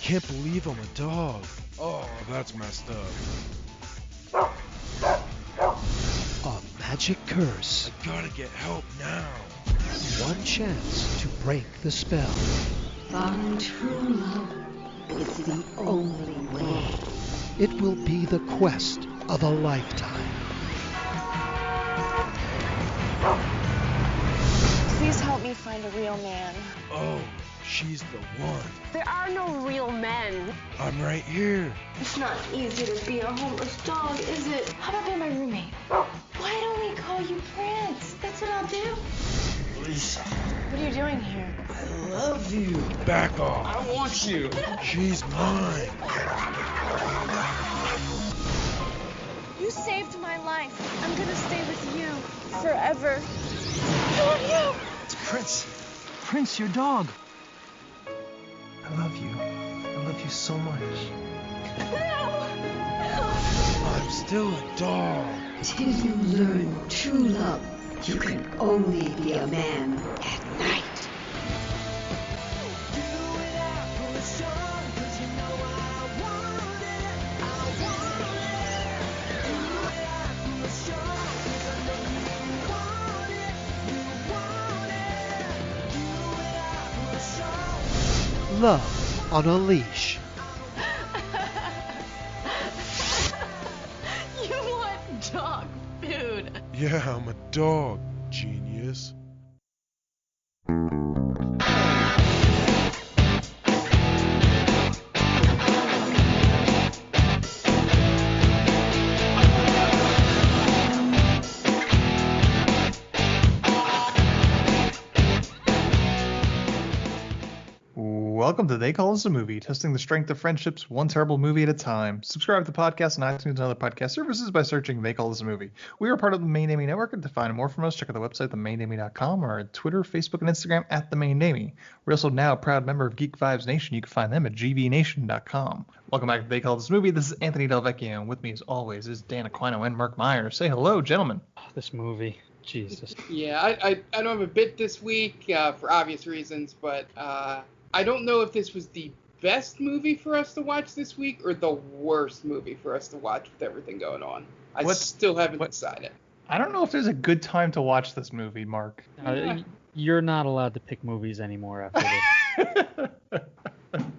can't believe I'm a dog. Oh, that's messed up. A magic curse. I gotta get help now. One chance to break the spell. Find true love. It's the only way. It will be the quest of a lifetime. Please help me find a real man. Oh, she's the one. There are no real men. I'm right here. It's not easy to be a homeless dog, is it? How about being my roommate? Why don't we call you Prince? That's what I'll do. Lisa. What are you doing here? I love you. Back off. I don't want you. She's mine. You saved my life. I'm gonna stay with you forever. Who are you? It's Prince. Prince, your dog. I love you. I love you so much. I'm still a dog. Till you learn true love, you can only be a man at night. Love on a Leash. You want dog food. Yeah, I'm a dog, genius. Welcome to They Call Us a Movie, testing the strength of friendships one terrible movie at a time. Subscribe to the podcast on iTunes and other podcast services by searching They Call Us a Movie. We are part of the Main Namey Network, and to find more from us, check out the website, themaindamey.com, or at Twitter, Facebook, and Instagram at The Main Namey. We're also now a proud member of Geek Vibes Nation. You can find them at gvnation.com. Welcome back to They Call Us a Movie. This is Anthony Del Vecchio, and with me as always is Dan Aquino and Mark Myers. Say hello, gentlemen. This movie. Jesus. Yeah, I don't have a bit this week for obvious reasons, but I don't know if this was the best movie for us to watch this week or the worst movie for us to watch with everything going on. I still haven't decided. I don't know if there's a good time to watch this movie, Mark. You're not allowed to pick movies anymore after this.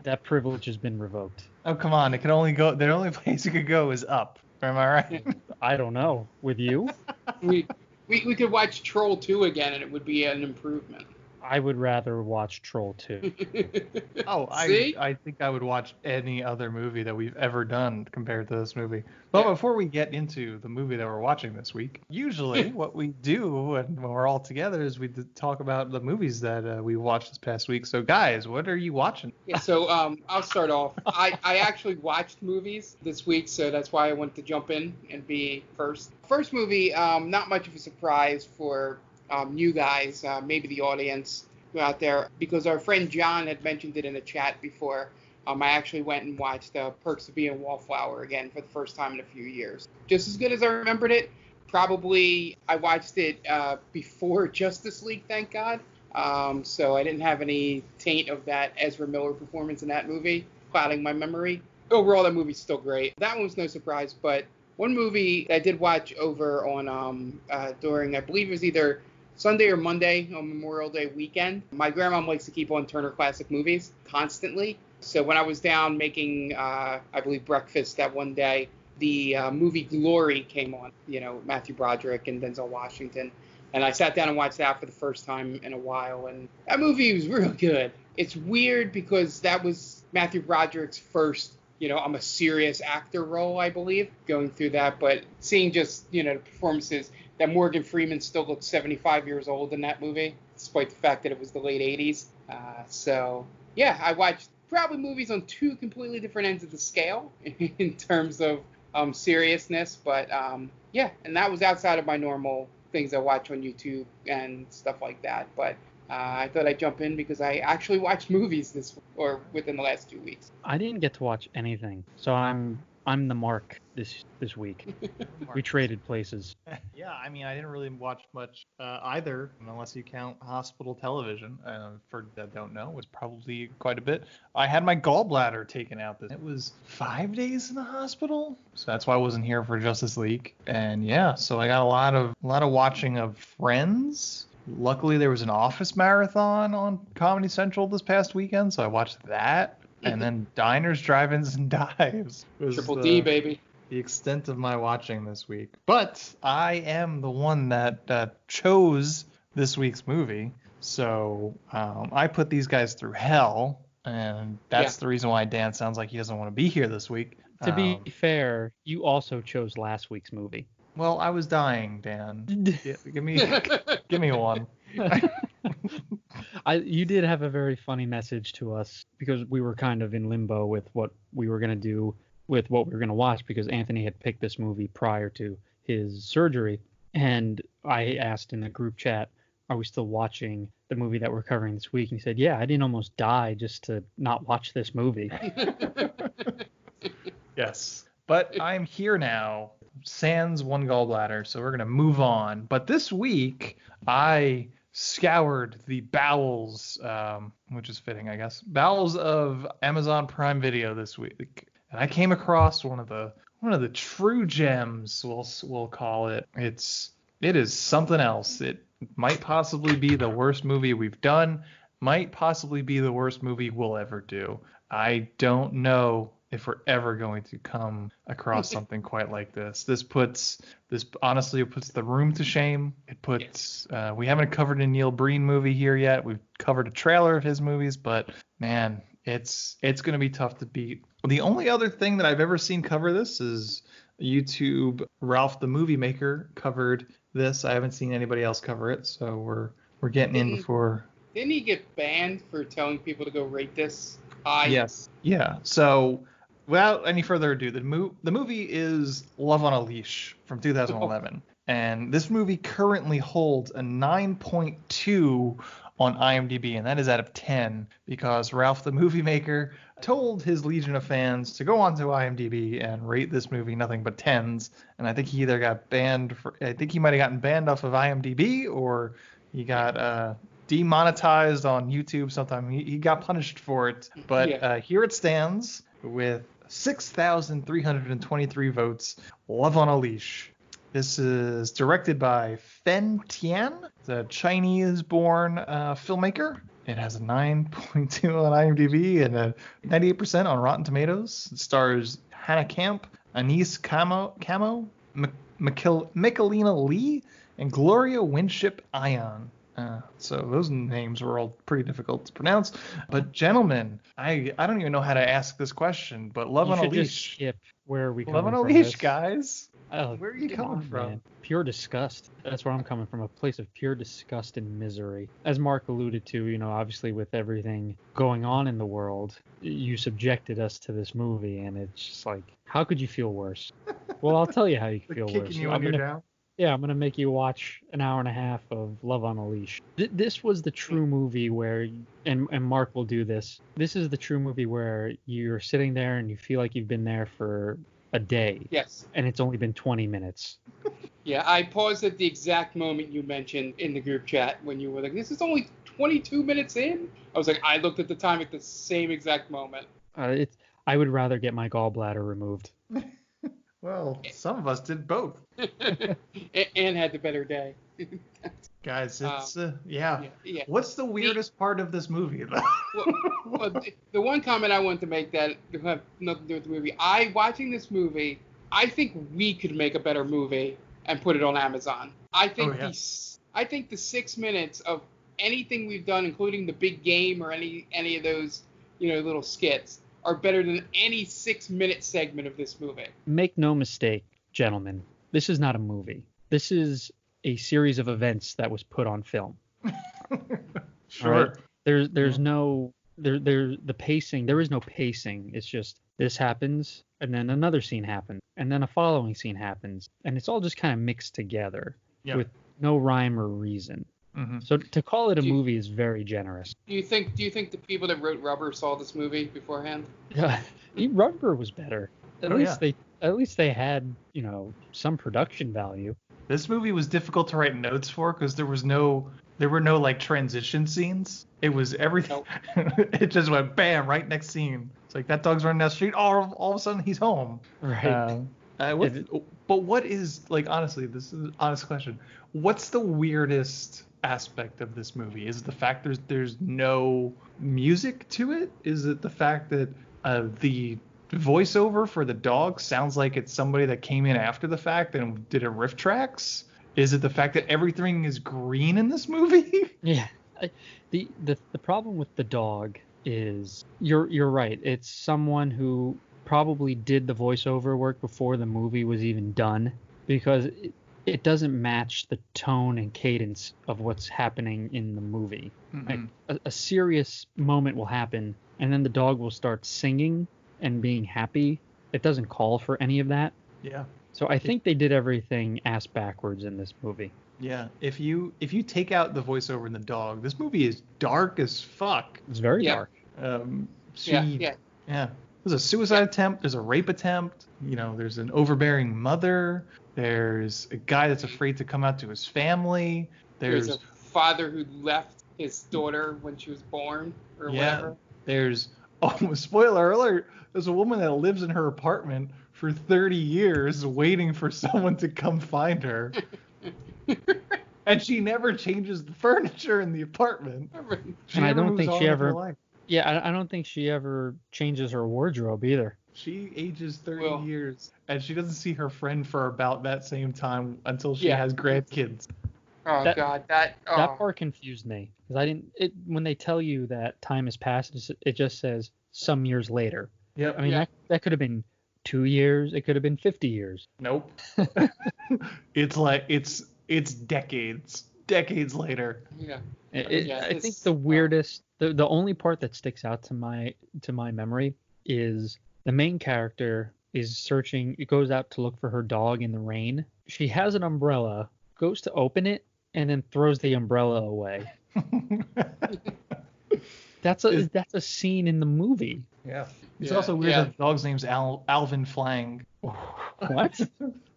That privilege has been revoked. Oh, come on. It can only go. The only place you could go is up. Am I right? I don't know. With you? We could watch Troll 2 again and it would be an improvement. I would rather watch Troll 2. Oh, I think I would watch any other movie that we've ever done compared to this movie. But before we get into the movie that we're watching this week, usually what we do when we're all together is we talk about the movies that we watched this past week. So, guys, what are you watching? Yeah, so I'll start off. I actually watched movies this week, so that's why I wanted to jump in and be first. First movie, not much of a surprise for you guys, maybe the audience out there, because our friend John had mentioned it in a chat before. I actually went and watched Perks of Being a Wallflower again for the first time in a few years. Just as good as I remembered it. Probably I watched it before Justice League, thank God. So I didn't have any taint of that Ezra Miller performance in that movie clouding my memory. Overall, that movie's still great. That one was no surprise, but one movie I did watch over on during, I believe it was either Sunday or Monday on Memorial Day weekend. My grandma likes to keep on Turner Classic Movies constantly. So when I was down making, I believe, breakfast that one day, the movie Glory came on, Matthew Broderick and Denzel Washington. And I sat down and watched that for the first time in a while. And that movie was real good. It's weird because that was Matthew Broderick's first, I'm a serious actor role, I believe, going through that. But seeing just, the performances, that Morgan Freeman still looks 75 years old in that movie, despite the fact that it was the late 80s. So, yeah, I watched probably movies on two completely different ends of the scale in terms of seriousness. But, yeah, and that was outside of my normal things I watch on YouTube and stuff like that. But I thought I'd jump in because I actually watched movies within the last 2 weeks. I didn't get to watch anything, so I'm I'm the Mark this week. We traded places. Yeah, I mean, I didn't really watch much either, unless you count hospital television. For that don't know, it was probably quite a bit. I had my gallbladder taken out. It was 5 days in the hospital, so that's why I wasn't here for Justice League. And yeah, so I got a lot of watching of Friends. Luckily, there was an Office marathon on Comedy Central this past weekend, so I watched that. And then Diners, Drive-Ins, and Dives was Triple D, baby. the extent of my watching this week. But I am the one that chose this week's movie, so I put these guys through hell, and that's the reason why Dan sounds like he doesn't want to be here this week. To be fair, you also chose last week's movie. Well, I was dying, Dan. Give me one. You did have a very funny message to us because we were kind of in limbo with what we were going to do with what we were going to watch, because Anthony had picked this movie prior to his surgery. And I asked in the group chat, are we still watching the movie that we're covering this week? And he said, yeah, I didn't almost die just to not watch this movie. Yes. But I'm here now. Sans one gallbladder, so we're going to move on. But this week, I scoured the bowels, which is fitting, I guess, bowels of Amazon Prime Video this week. And I came across one of the true gems, we'll call it. It is something else. It might possibly be the worst movie we've done, might possibly be the worst movie we'll ever do. I don't know if we're ever going to come across something quite like this. This honestly, it puts The Room to shame. It puts we haven't covered a Neil Breen movie here yet. We've covered a trailer of his movies, but man, it's going to be tough to beat. The only other thing that I've ever seen cover this is YouTube. Ralph the Movie Maker covered this. I haven't seen anybody else cover it, so we're getting in before. Didn't he get banned for telling people to go rate this? Yes. Yeah. So without any further ado, the movie is Love on a Leash from 2011. And this movie currently holds a 9.2 on IMDb, and that is out of 10 because Ralph the Movie Maker told his legion of fans to go onto IMDb and rate this movie nothing but 10s. And I think he either got banned I think he might have gotten banned off of IMDb, or he got demonetized on YouTube sometime. He got punished for it. But here it stands with 6,323 votes. Love on a Leash. This is directed by Fen Tian, the Chinese-born filmmaker. It has a 9.2 on IMDb and a 98% on Rotten Tomatoes. It stars Hannah Camp, Anise Camo, Michelina Lee, and Gloria Winship Ion. So those names were all pretty difficult to pronounce. But gentlemen, I don't even know how to ask this question, but Love on a Leash. Just skip where we Love on a from Leash, this. guys. Oh, where are you coming from? Man. Pure disgust. That's where I'm coming from, a place of pure disgust and misery. As Mark alluded to, obviously with everything going on in the world, you subjected us to this movie, and it's just like, how could you feel worse? Well, I'll tell you how you feel worse. You down? Yeah, I'm going to make you watch an hour and a half of Love on a Leash. This was the true movie where, and Mark will do this, this is the true movie where you're sitting there and you feel like you've been there for a day. Yes. And it's only been 20 minutes. Yeah, I paused at the exact moment you mentioned in the group chat when you were like, this is only 22 minutes in? I was like, I looked at the time at the same exact moment. I would rather get my gallbladder removed. Well, some of us did both. And had the better day. Guys, it's yeah. What's the weirdest part of this movie, though? well, the one comment I wanted to make that have nothing to do with the movie. watching this movie, I think we could make a better movie and put it on Amazon. I think I think the 6 minutes of anything we've done, including the big game or any of those little skits, are better than any 6-minute segment of this movie. Make no mistake, gentlemen, this is not a movie. This is a series of events that was put on film. Sure. Right? There's no the pacing. There is no pacing. It's just this happens, and then another scene happens, and then a following scene happens, and it's all just kind of mixed together with no rhyme or reason. Mm-hmm. So to call it a movie is very generous. Do you think the people that wrote Rubber saw this movie beforehand? Yeah, Rubber was better. At least they had, some production value. This movie was difficult to write notes for because there were no like transition scenes. It was everything. Nope. It just went bam, right next scene. It's like that dog's running down the street. All of a sudden he's home. Right. But what is, like, honestly, this is an honest question. What's the weirdest aspect of this movie? Is it the fact there's no music to it? Is it the fact that the voiceover for the dog sounds like it's somebody that came in after the fact and did a riff tracks? Is it the fact that everything is green in this movie? Yeah. The problem with the dog is you're right. It's someone who probably did the voiceover work before the movie was even done, because it doesn't match the tone and cadence of what's happening in the movie. Mm-hmm. Like, a serious moment will happen, and then the dog will start singing and being happy. It doesn't call for any of that. Yeah. So I think they did everything ass backwards in this movie. Yeah. If you take out the voiceover and the dog, this movie is dark as fuck. It's very dark. Yeah. There's a suicide attempt. There's a rape attempt. There's an overbearing mother. There's a guy that's afraid to come out to his family. There's a father who left his daughter when she was born or whatever. There's, spoiler alert, there's a woman that lives in her apartment for 30 years waiting for someone to come find her. And she never changes the furniture in the apartment. And I don't think she ever... Yeah, I don't think she ever changes her wardrobe either. She ages 30 years, and she doesn't see her friend for about that same time until she has grandkids. Oh, God. That part confused me. Because when they tell you that time has passed, it just says some years later. Yep. I mean, that could have been 2 years. It could have been 50 years. Nope. It's like, it's decades later. Yeah. I think the weirdest, the only part that sticks out to my memory is the main character is searching. It goes out to look for her dog in the rain. She has an umbrella, goes to open it, and then throws the umbrella away. That's a scene in the movie. Yeah. It's also weird that the dog's name's Alvin Flang. What?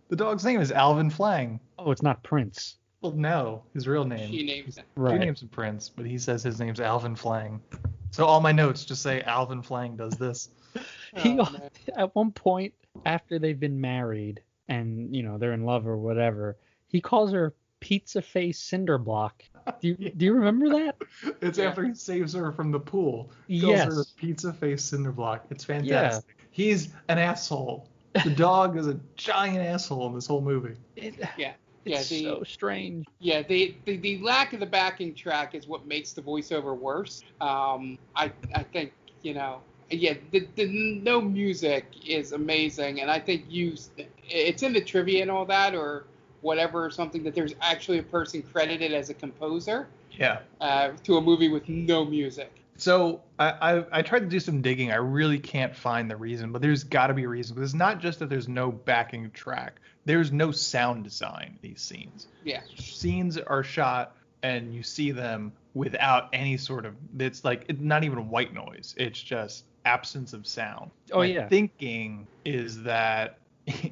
The dog's name is Alvin Flang. Oh, it's not Prince. Well, no, his real name. She names him. Right. She names him Prince, but he says his name's Alvin Flang. So all my notes just say Alvin Flang does this. At one point, after they've been married and they're in love or whatever, he calls her Pizza Face Cinderblock. Do you remember that? It's after he saves her from the pool. He Yes. calls her Pizza Face Cinderblock. It's fantastic. Yeah. He's an asshole. The dog is a giant asshole in this whole movie. It's so strange. Yeah, the lack of the backing track is what makes the voiceover worse. I think, the no music is amazing, and I think it's in the trivia and all that, or whatever, or something, that there's actually a person credited as a composer. Yeah. To a movie with no music. So I tried to do some digging. I really can't find the reason, but there's got to be a reason. Because it's not just that there's no backing track. There's no sound design in these scenes. Yeah. Scenes are shot and you see them without any sort of, it's like, it's not even white noise. It's just absence of sound. My thinking is that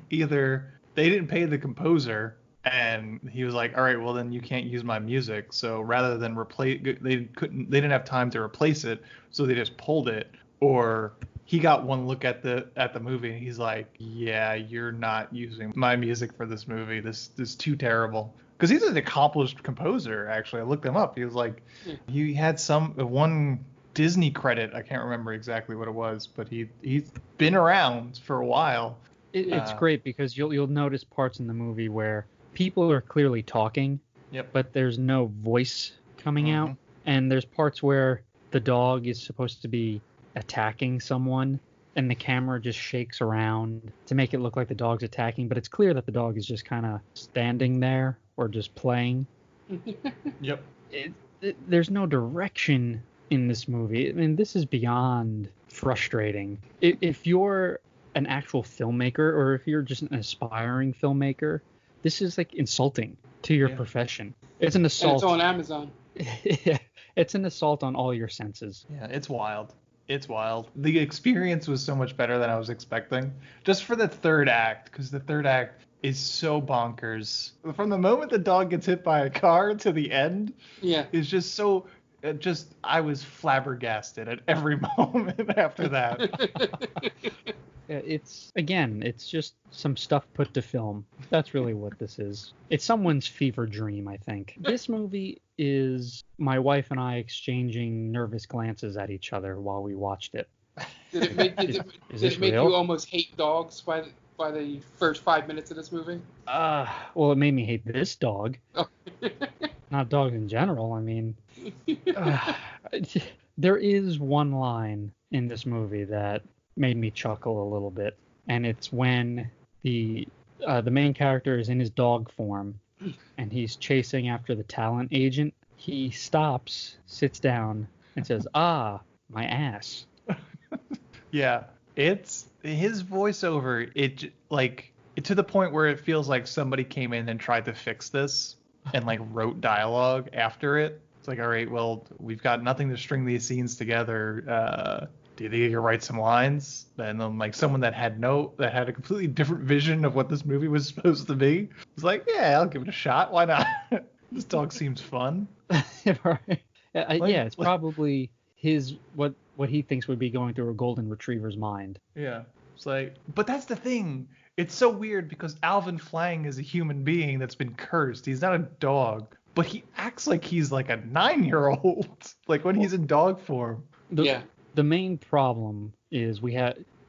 either they didn't pay the composer and he was like, all right, well then you can't use my music. So rather than replace, they didn't have time to replace it. So they just pulled it. Or he got one look at the movie and he's like, yeah, you're not using my music for this movie. This is too terrible. Because he's an accomplished composer, actually. I looked him up. He was like, he had one Disney credit. I can't remember exactly what it was, but he's been around for a while. It's great because you'll notice parts in the movie where people are clearly talking, but there's no voice coming out. And there's parts where the dog is supposed to be attacking someone and the camera just shakes around to make it look like the dog's attacking, but it's clear that the dog is just kind of standing there or just playing. Yep. There's no direction in this movie. I mean, this is beyond frustrating. If you're an actual filmmaker or if you're just an aspiring filmmaker, this is like insulting to your profession. It's an assault. And it's on Amazon. It's an assault on all your senses. Yeah, it's wild. It's wild. The experience was so much better than I was expecting. Just for the third act, because the third act is so bonkers. From the moment the dog gets hit by a car to the end, is just so. I was flabbergasted at every moment after that. It's just some stuff put to film. That's really what this is. It's someone's fever dream, I think. This movie is my wife and I exchanging nervous glances at each other while we watched it. Did it make you almost hate dogs by the first 5 minutes of this movie? Well, it made me hate this dog. Oh. Not dogs in general. I mean, there is one line in this movie that made me chuckle a little bit, and it's when the main character is in his dog form and he's chasing after the talent agent. He stops, sits down, and says, "Ah, my ass." Yeah, it's his voiceover. It to the point where it feels like somebody came in and tried to fix this and like wrote dialogue after it. It's like, all right, well, we've got nothing to string these scenes together. Do you think you could write some lines? And then like someone that had a completely different vision of what this movie was supposed to be was like, yeah, I'll give it a shot. Why not? This dog seems fun. Right. It's probably what he thinks would be going through a golden retriever's mind. Yeah. It's like, but that's the thing. It's so weird because Alvin Flang is a human being that's been cursed. He's not a dog, but he acts like he's like a 9-year-old, like when he's in dog form. The main problem is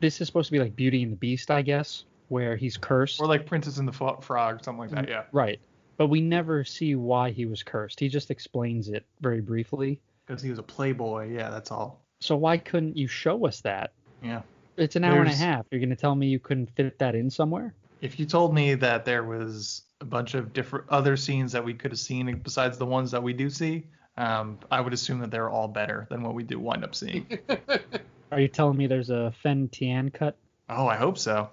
this is supposed to be like Beauty and the Beast, I guess, where he's cursed. Or like Princess and the Frog, something like that, yeah. Right. But we never see why he was cursed. He just explains it very briefly. Because he was a playboy, yeah, that's all. So why couldn't you show us that? Yeah. It's an hour and a half. You're going to tell me you couldn't fit that in somewhere? If you told me that there was a bunch of different other scenes that we could have seen besides the ones that we do see, I would assume that they're all better than what we do wind up seeing. Are you telling me there's a Fen Tian cut? Oh, I hope so.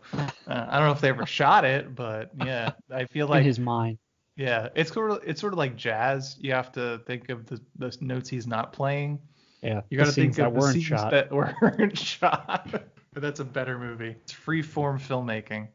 I don't know if they ever shot it, but yeah, I feel like in his mind. Yeah, it's sort of like jazz. You have to think of the notes he's not playing. Yeah, you got to think of the scenes that weren't shot. But that's a better movie. It's free-form filmmaking.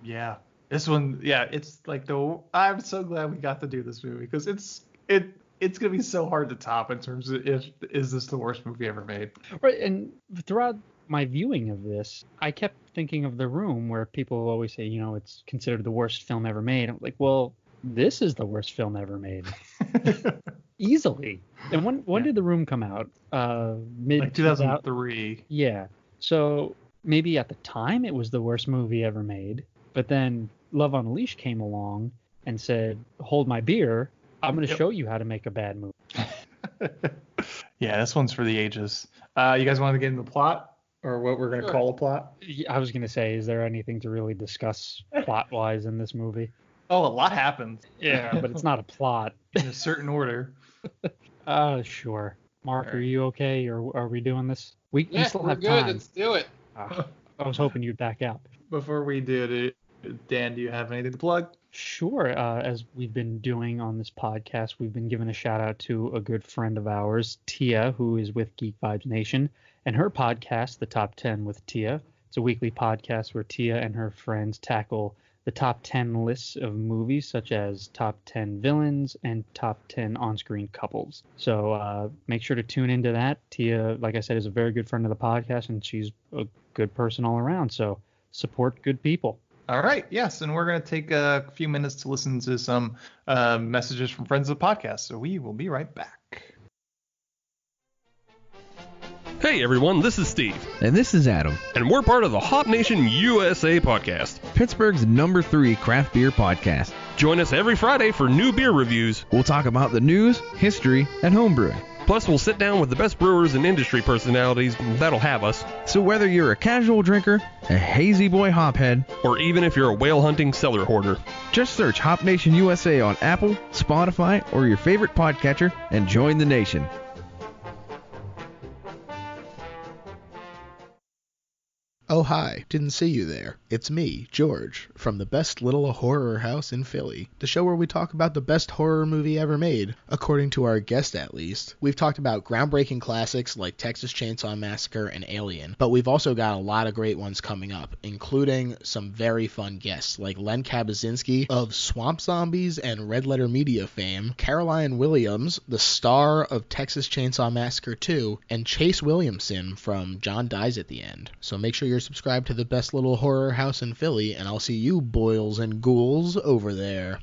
Yeah, this one. Yeah, it's like I'm so glad we got to do this movie because it's gonna be so hard to top in terms of is this the worst movie ever made? Right, and throughout my viewing of this, I kept thinking of The Room, where people always say, it's considered the worst film ever made. I'm like, well, this is the worst film ever made. Easily. And when did The Room come out? Mid 2003. Yeah. So maybe at the time it was the worst movie ever made, but then Love on a Leash came along and said, hold my beer, I'm going to show you how to make a bad movie. Yeah, this one's for the ages. You guys want to get into the plot, or what we're going to call a plot? I was going to say, is there anything to really discuss plot-wise in this movie? Oh, a lot happens. Yeah, but it's not a plot. In a certain order. Sure. Mark, are you okay, or are we doing this? We still have good. time. Let's do it. I was hoping you'd back out. Before we did it, Dan, do you have anything to plug? Sure. As we've been doing on this podcast, we've been giving a shout out to a good friend of ours, Tia, who is with Geek Vibes Nation, and her podcast, The Top 10 with Tia. It's a weekly podcast where Tia and her friends tackle the top 10 lists of movies, such as top 10 villains and top 10 on-screen couples. So make sure to tune into that. Tia, like I said, is a very good friend of the podcast, and she's a good person all around. So support good people. All right. Yes. And we're going to take a few minutes to listen to some messages from friends of the podcast. So we will be right back. Hey everyone, this is Steve. And this is Adam. And we're part of the Hop Nation USA podcast, Pittsburgh's #3 craft beer podcast. Join us every Friday for new beer reviews. We'll talk about the news, history, and homebrewing. Plus, we'll sit down with the best brewers and industry personalities that'll have us. So whether you're a casual drinker, a hazy boy hophead, or even if you're a whale hunting cellar hoarder, just search Hop Nation USA on Apple, Spotify, or your favorite podcatcher and join the nation. Oh hi, didn't see you there. It's me, George, from the best little horror house in Philly, the show where we talk about the best horror movie ever made, according to our guest at least. We've talked about groundbreaking classics like Texas Chainsaw Massacre and Alien, but we've also got a lot of great ones coming up, including some very fun guests like Len Kabaczynski of Swamp Zombies and Red Letter Media fame, Caroline Williams, the star of Texas Chainsaw Massacre 2, and Chase Williamson from John Dies at the End. So make sure you're subscribed to the best little horror house in Philly, and I'll see you boils and ghouls over there.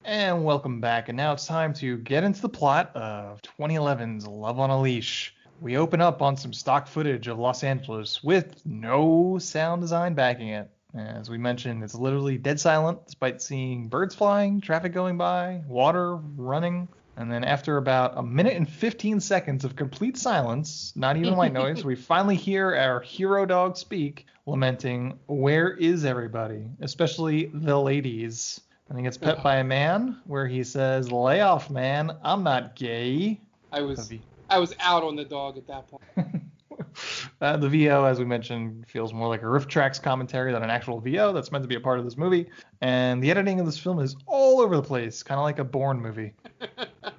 And welcome back, and now it's time to get into the plot of 2011's Love on a Leash. We open up on some stock footage of Los Angeles with no sound design backing it. As we mentioned, it's literally dead silent despite seeing birds flying, traffic going by, water running. And then after about a minute and 15 seconds of complete silence, not even white noise, we finally hear our hero dog speak, lamenting, "Where is everybody?" Especially the ladies. And he gets pet by a man, where he says, "Lay off, man. I'm not gay." I was out on the dog at that point. The VO, as we mentioned, feels more like a Riff Tracks commentary than an actual VO that's meant to be a part of this movie. And the editing of this film is all over the place, kind of like a Bourne movie.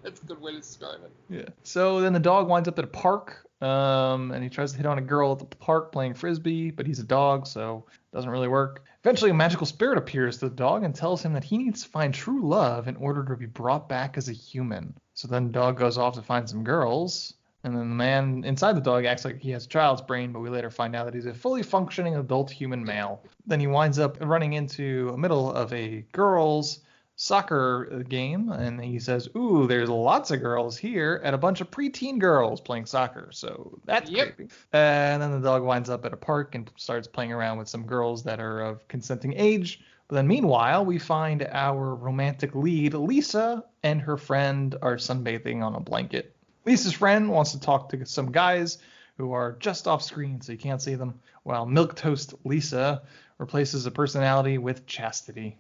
That's a good way to describe it. Yeah. So then the dog winds up at a park, and he tries to hit on a girl at the park playing frisbee, but he's a dog, so it doesn't really work. Eventually, a magical spirit appears to the dog and tells him that he needs to find true love in order to be brought back as a human. So then the dog goes off to find some girls. And then the man inside the dog acts like he has a child's brain, but we later find out that he's a fully functioning adult human male. Then he winds up running into the middle of a girls' soccer game, and he says, "Ooh, there's lots of girls here," and a bunch of preteen girls playing soccer. So that's creepy. And then the dog winds up at a park and starts playing around with some girls that are of consenting age. But then meanwhile, we find our romantic lead, Lisa, and her friend are sunbathing on a blanket. Lisa's friend wants to talk to some guys who are just off screen, so you can't see them, while milquetoast Lisa replaces a personality with chastity.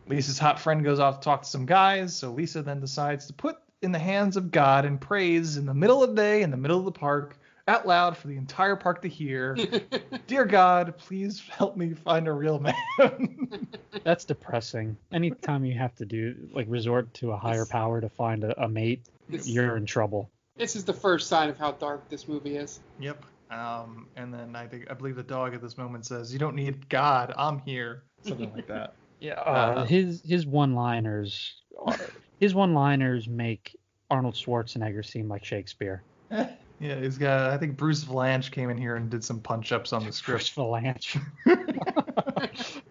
Lisa's hot friend goes off to talk to some guys, so Lisa then decides to put in the hands of God and prays in the middle of the day, in the middle of the park, out loud for the entire park to hear. "Dear God, please help me find a real man." That's depressing. Anytime you have to resort to a higher power to find a mate, you're in trouble. This is the first sign of how dark this movie is. Yep. And then I believe the dog at this moment says, "You don't need God, I'm here." Something like that. Yeah. His one-liners make Arnold Schwarzenegger seem like Shakespeare. Yeah, he's got. I think Bruce Valanche came in here and did some punch-ups on the script. Bruce Valanche.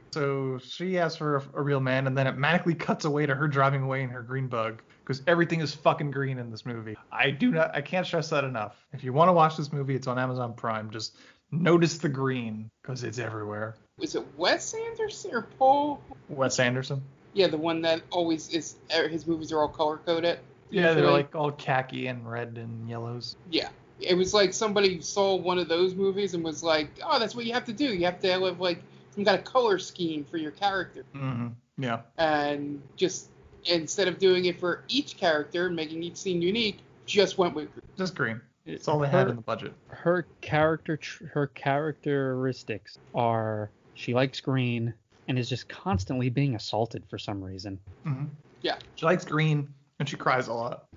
So she asks for a real man, and then it magically cuts away to her driving away in her green bug, because everything is fucking green in this movie. I can't stress that enough. If you want to watch this movie, it's on Amazon Prime. Just notice the green, because it's everywhere. Was it Wes Anderson or Paul? Wes Anderson. Yeah, the one that always is. His movies are all color-coded. Yeah, they're like all khaki and red and yellows. Yeah. It was like somebody saw one of those movies and was like, "Oh, that's what you have to do. You have to have like some kind of color scheme for your character." Mm-hmm. Yeah. And just instead of doing it for each character, making each scene unique, just went with green. Just green. It's all they had in the budget. Her characteristics are she likes green and is just constantly being assaulted for some reason. Mm-hmm. Yeah. She likes green and she cries a lot.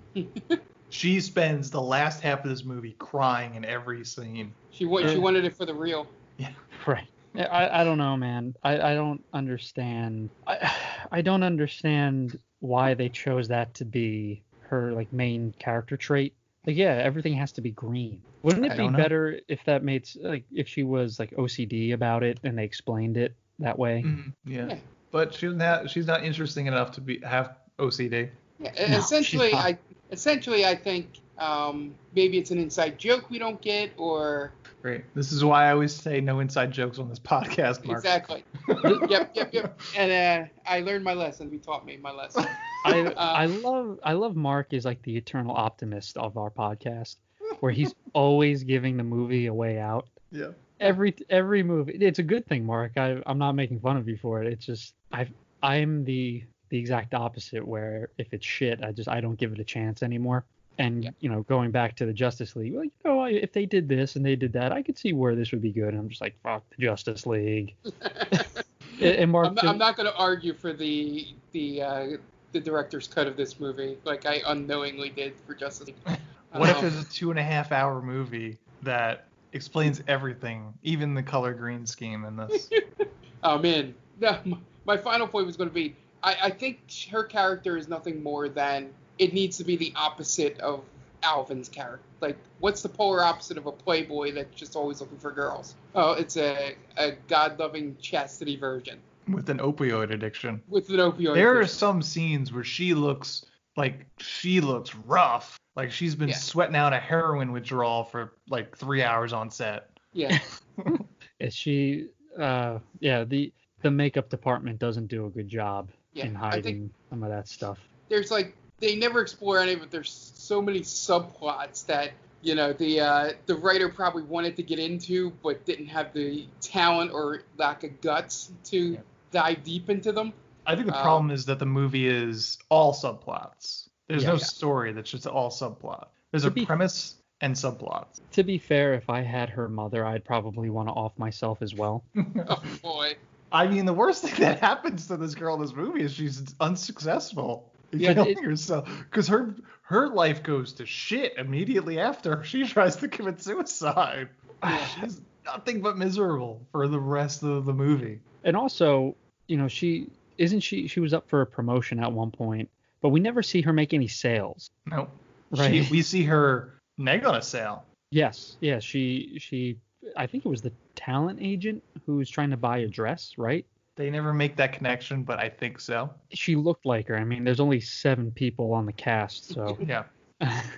She spends the last half of this movie crying in every scene. She wanted it for the real. Yeah. Right. I don't know, man. I don't understand. I don't understand why they chose that to be her main character trait. Everything has to be green. Wouldn't it be better if that made if she was OCD about it and they explained it that way? Mm-hmm. Yeah. But she's not interesting enough to have OCD. Yeah. No, essentially, I think maybe it's an inside joke we don't get, or. Great. This is why I always say no inside jokes on this podcast, Mark. Exactly. Yep. And I learned my lesson. You taught me my lesson. I love Mark is the eternal optimist of our podcast, where he's always giving the movie a way out. Yeah. Every movie. It's a good thing, Mark. I'm not making fun of you for it. It's just I'm the exact opposite, where if it's shit, I don't give it a chance anymore. And, going back to the Justice League, well, if they did this and they did that, I could see where this would be good. And I'm just like, fuck the Justice League. And Mark, I'm not going to argue for the director's cut of this movie, like I unknowingly did for Justice League. What if there's a 2.5-hour movie that explains everything, even the color green scheme in this? I'm in. No, my final point was going to be, I think her character is nothing more than, it needs to be the opposite of Alvin's character. Like, what's the polar opposite of a playboy that's just always looking for girls? Oh, it's a God-loving chastity version. With an opioid addiction. There are some scenes where she looks rough. Like she's been sweating out a heroin withdrawal for like 3 hours on set. Yeah. Is she? The makeup department doesn't do a good job in hiding some of that stuff. There's they never explore any of it. There's so many subplots that the writer probably wanted to get into, but didn't have the talent or lack of guts to dive deep into them. I think the problem is that the movie is all subplots. There's no story that's just all subplot. There's a premise and subplots. To be fair, if I had her mother, I'd probably want to off myself as well. Oh, boy. I mean, the worst thing that happens to this girl in this movie is she's unsuccessful in killing herself. Because her life goes to shit immediately after she tries to commit suicide. She's nothing but miserable for the rest of the movie. And also, she was up for a promotion at one point, but we never see her make any sales. No. Right. We see her neg on a sale. Yes. Yeah. She. I think it was the talent agent who was trying to buy a dress, right? They never make that connection, but I think so. She looked like her. I mean, there's only 7 people on the cast, so yeah.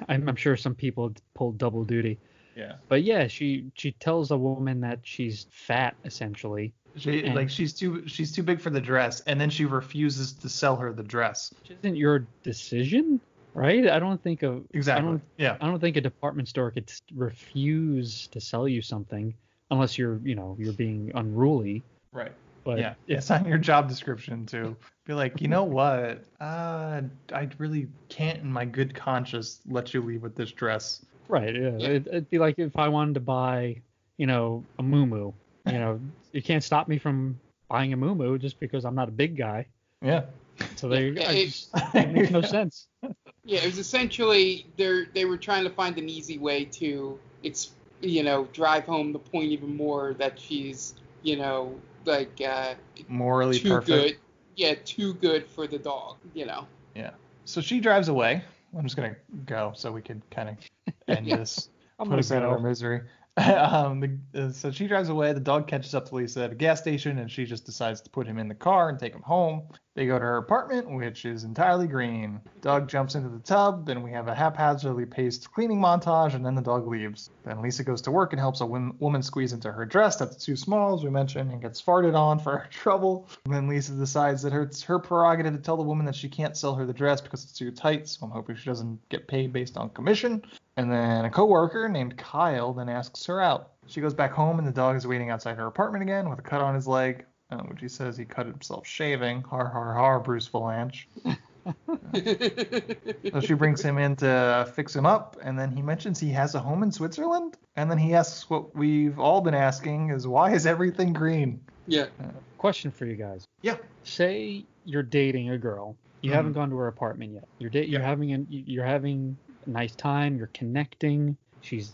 I'm sure some people pulled double duty. Yeah. But yeah, she tells a woman that she's fat, essentially. She's too big for the dress, and then she refuses to sell her the dress. Which isn't your decision, right? I don't think exactly. I don't think a department store could refuse to sell you something unless you're being unruly. Right. But yeah, it's on your job description to be like, you know what? I really can't, in my good conscience, let you leave with this dress. Right. Yeah. It'd be like if I wanted to buy, a muumuu. You can't stop me from buying a muumuu just because I'm not a big guy. Yeah. So there you go. It makes no sense. Yeah, it was essentially they were trying to find an easy way to drive home the point even more that she's morally too perfect. Good. Yeah, too good for the dog. Yeah. So she drives away. I'm just gonna go so we could kind of end this. Put us out of our misery. So she drives away. The dog catches up to Lisa at a gas station, and she just decides to put him in the car and take him home. They go to her apartment, which is entirely green. Dog jumps into the tub, then we have a haphazardly paced cleaning montage, and then the dog leaves. Then Lisa goes to work and helps a woman squeeze into her dress that's too small, as we mentioned, and gets farted on for her trouble. And then Lisa decides that it's her prerogative to tell the woman that she can't sell her the dress because it's too tight, so I'm hoping she doesn't get paid based on commission. And then a coworker named Kyle then asks her out. She goes back home, and the dog is waiting outside her apartment again with a cut on his leg, which he says he cut himself shaving. Har, har, har, Bruce Valanche. So she brings him in to fix him up, and then he mentions he has a home in Switzerland. And then he asks what we've all been asking is, why is everything green? Yeah. Question for you guys. Yeah. Say you're dating a girl. You haven't gone to her apartment yet. You're having a nice time. You're connecting. She's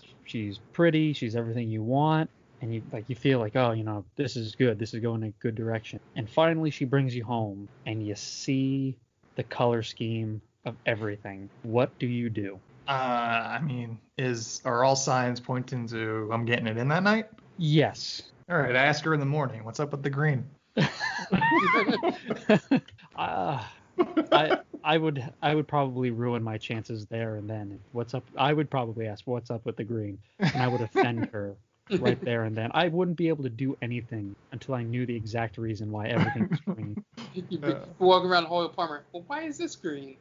pretty. She's everything you want. And you feel like, oh, this is good. This is going in a good direction. And finally she brings you home and you see the color scheme of everything. What do you do? Are all signs pointing to I'm getting it in that night? Yes. All right. I ask her in the morning, what's up with the green? I would probably ruin my chances there and then. What's up? I would probably ask what's up with the green, and I would offend her right there and then. I wouldn't be able to do anything until I knew the exact reason why everything was green. You'd be walking around the whole apartment. Well, why is this green?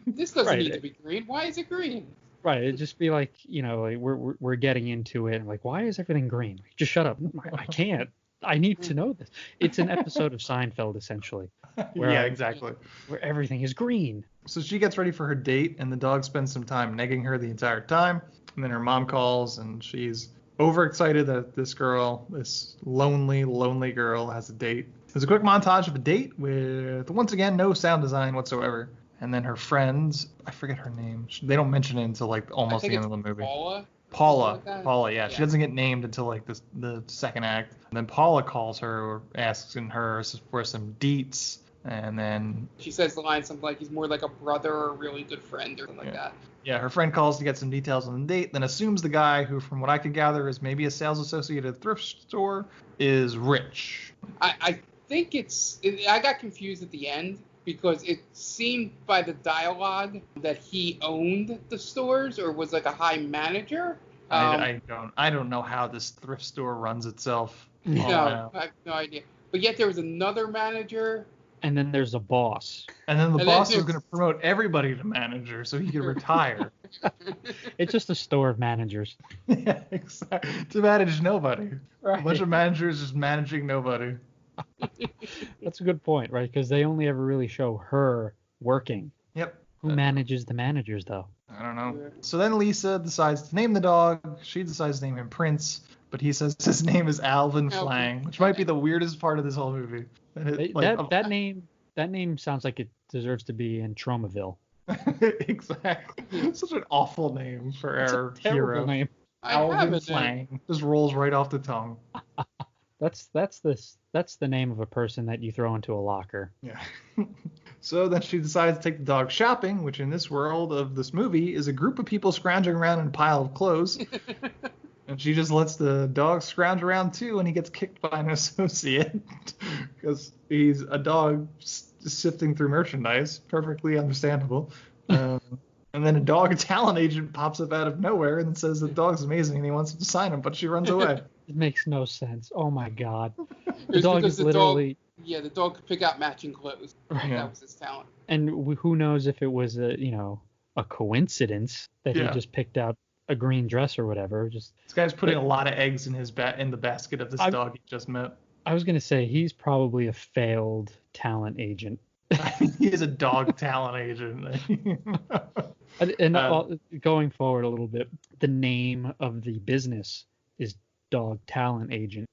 This doesn't need to be green. Why is it green? Right. It'd just be like, we're getting into it. And like, why is everything green? Just shut up. I can't. I need to know this. It's an episode of Seinfeld, essentially. Yeah, exactly. Where everything is green. So she gets ready for her date, and the dog spends some time negging her the entire time. And then her mom calls, and she's overexcited that this girl, this lonely, lonely girl, has a date. There's a quick montage of a date with, once again, no sound design whatsoever. And then her friends, I forget her name. They don't mention it until like almost the end of the movie. Paula, yeah. She doesn't get named until like the second act. And then Paula calls her, asking her for some deets. And then she says the line something like he's more like a brother or a really good friend or something like that. Yeah, her friend calls to get some details on the date, then assumes the guy, who from what I could gather is maybe a sales associate at a thrift store, is rich. I think I got confused at the end because it seemed by the dialogue that he owned the stores or was like a high manager. I don't know how this thrift store runs itself. No, I have no idea. But yet there was another manager. And then there's a boss. And then the boss is going to promote everybody to manager so he can retire. It's just a store of managers. Yeah, exactly. To manage nobody. Right. A bunch of managers just managing nobody. That's a good point, right? Because they only ever really show her working. Yep. Who manages the managers, though? I don't know. So then Lisa decides to name the dog. She decides to name him Prince, but he says his name is Alvin Flang, which might be the weirdest part of this whole movie. That name sounds like it deserves to be in Tromaville. Exactly. Such an awful name for our hero. Name. Alvin Flang. Just rolls right off the tongue. That's the name of a person that you throw into a locker. Yeah. So then she decides to take the dog shopping, which in this world of this movie is a group of people scrounging around in a pile of clothes. And she just lets the dog scrounge around too, and he gets kicked by an associate because he's a dog sifting through merchandise. Perfectly understandable. And then a dog talent agent pops up out of nowhere and says the dog's amazing and he wants to sign him, but she runs away. It makes no sense. Oh my god. The dog is literally... the dog could pick out matching clothes. Right. Yeah. That was his talent. And who knows if it was a coincidence that he just picked out a green dress or whatever. This guy's putting a lot of eggs in in the basket of this dog he just met. I was gonna say he's probably a failed talent agent. He is a dog talent agent. And going forward a little bit, the name of the business is Dog Talent Agent.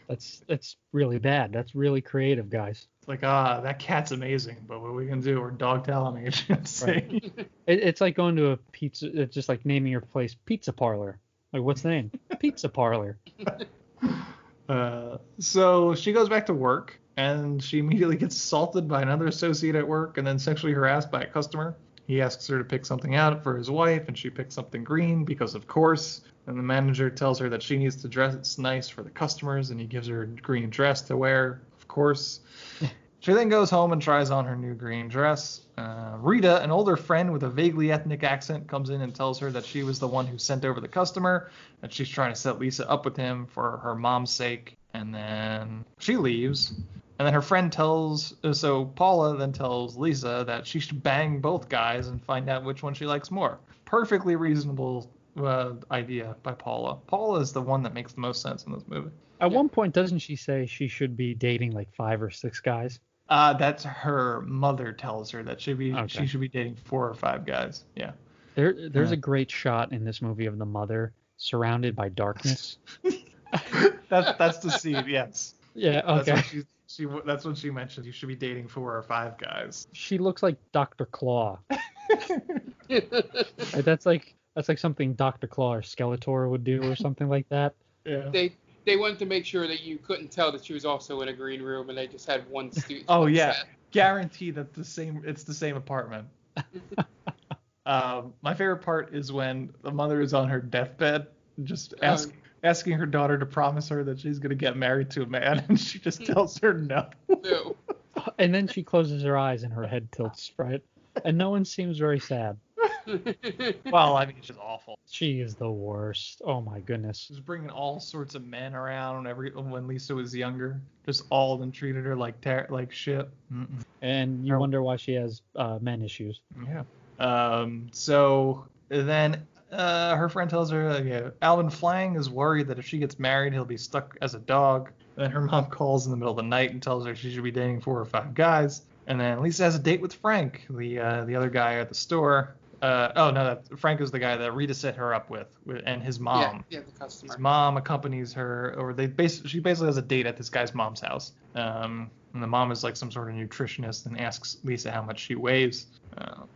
That's really bad. That's really creative, guys. It's like, that cat's amazing, but what are we gonna do? We're dog talent agents. Right. It's like going to a pizza. It's just like naming your place Pizza Parlor. Like, what's the name? Pizza Parlor. So she goes back to work, and she immediately gets assaulted by another associate at work, and then sexually harassed by a customer. He asks her to pick something out for his wife, and she picks something green because, of course. And the manager tells her that she needs to dress nice for the customers, and he gives her a green dress to wear, of course. She then goes home and tries on her new green dress. Rita, an older friend with a vaguely ethnic accent, comes in and tells her that she was the one who sent over the customer, that she's trying to set Lisa up with him for her mom's sake. And then she leaves. And then her friend Paula then tells Lisa that she should bang both guys and find out which one she likes more. Perfectly reasonable idea by Paula. Paula is the one that makes the most sense in this movie. At one point, doesn't she say she should be dating like 5 or 6 guys? That's her mother tells her that she should be dating 4 or 5 guys. Yeah. There's a great shot in this movie of the mother surrounded by darkness. That's the scene. Yes. Yeah. Okay. That's what she mentioned. You should be dating 4 or 5 guys. She looks like Dr. Claw. That's like something Dr. Claw or Skeletor would do or something like that. Yeah. They wanted to make sure that you couldn't tell that she was also in a green room, and they just had one student. Oh yeah, guarantee that it's the same apartment. My favorite part is when the mother is on her deathbed, just asking her daughter to promise her that she's gonna get married to a man, and she just tells her no. No. And then she closes her eyes and her head tilts, right? And no one seems very sad. Well, I mean, she's awful. She is the worst. Oh my goodness. She's bringing all sorts of men around when Lisa was younger. Just all of them treated her like shit. Mm-mm. And you wonder why she has men issues. Yeah. So then Her friend tells her, Alvin Flang is worried that if she gets married, he'll be stuck as a dog. Then her mom calls in the middle of the night and tells her she should be dating 4 or 5 guys. And then Lisa has a date with Frank, the other guy at the store. Frank is the guy that Rita set her up with, and his mom. Yeah, the customer. His mom accompanies her, or she basically has a date at this guy's mom's house. And the mom is like some sort of nutritionist and asks Lisa how much she weighs.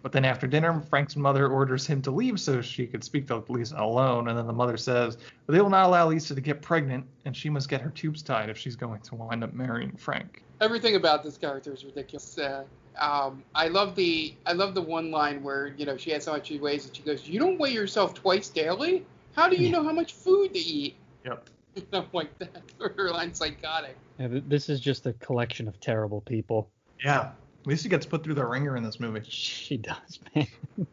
But then after dinner, Frank's mother orders him to leave so she could speak to Lisa alone. And then the mother says, they will not allow Lisa to get pregnant, and she must get her tubes tied if she's going to wind up marrying Frank. Everything about this character is ridiculous. I love the one line where she asks how much she weighs, and she goes, "You don't weigh yourself twice daily? How do you know how much food to eat?" Yep. Stuff like that. Her line's psychotic. Yeah, this is just a collection of terrible people. Yeah. Lisa gets put through the ringer in this movie. She does, man.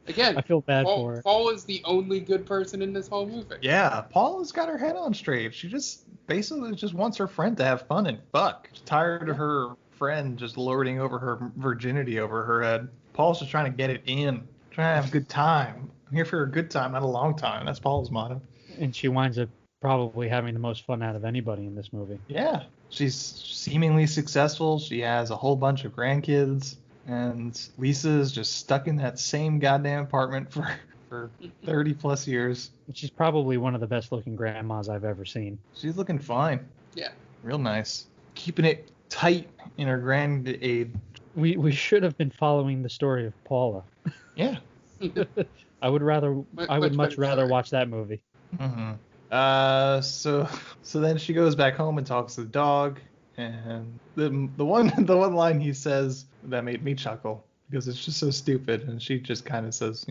Again, I feel bad for her. Paul is the only good person in this whole movie. Yeah, Paul has got her head on straight. She just basically just wants her friend to have fun and fuck. She's tired of her friend just lording over her virginity over her head. Paul's just trying to get it in, trying to have a good time. I'm here for a good time, not a long time. That's Paul's motto. And she winds up probably having the most fun out of anybody in this movie. Yeah, she's seemingly successful. She has a whole bunch of grandkids, and Lisa is just stuck in that same goddamn apartment for 30 plus years. She's probably one of the best looking grandmas I've ever seen. She's looking fine. Yeah. Real nice. Keeping it tight in her grand age. We should have been following the story of Paula. Yeah. I would much rather watch that movie. Mm-hmm. So then she goes back home and talks to the dog, and the one line he says that made me chuckle because it's just so stupid, and she just kind of says,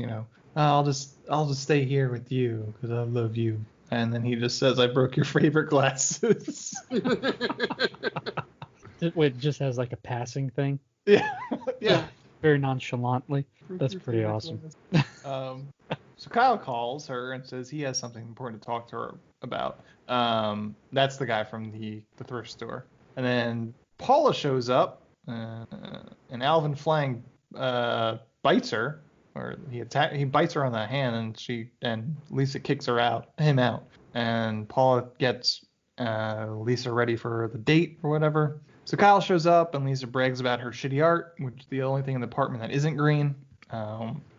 I'll just stay here with you because I love you, and then he just says, I broke your favorite glasses. It just has like a passing thing. Yeah. Yeah. Very nonchalantly. That's pretty awesome. So Kyle calls her and says he has something important to talk to her about. That's the guy from the thrift store. And then Paula shows up, and Alvin Flang bites her, or he bites her on the hand, and Lisa kicks him out. And Paula gets Lisa ready for the date or whatever. So Kyle shows up, and Lisa brags about her shitty art, which is the only thing in the apartment that isn't green.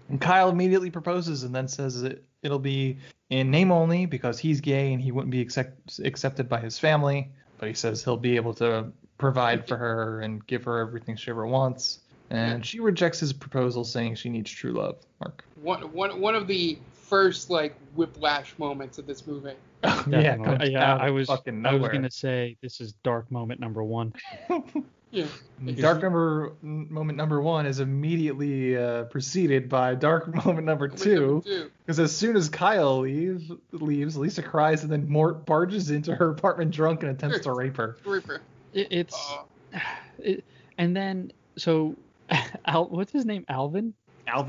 And Kyle immediately proposes and then says it'll be in name only because he's gay and he wouldn't be accepted by his family. But he says he'll be able to provide for her and give her everything she ever wants. And she rejects his proposal, saying she needs true love. Mark. One of the first whiplash moments of this movie. I was gonna say this is dark moment number 1. Yeah. Dark moment number 1 is immediately preceded by dark moment number 2. Because as soon as Kyle leaves, Lisa cries and then Mort barges into her apartment drunk and attempts to rape her. And then what's his name? Alvin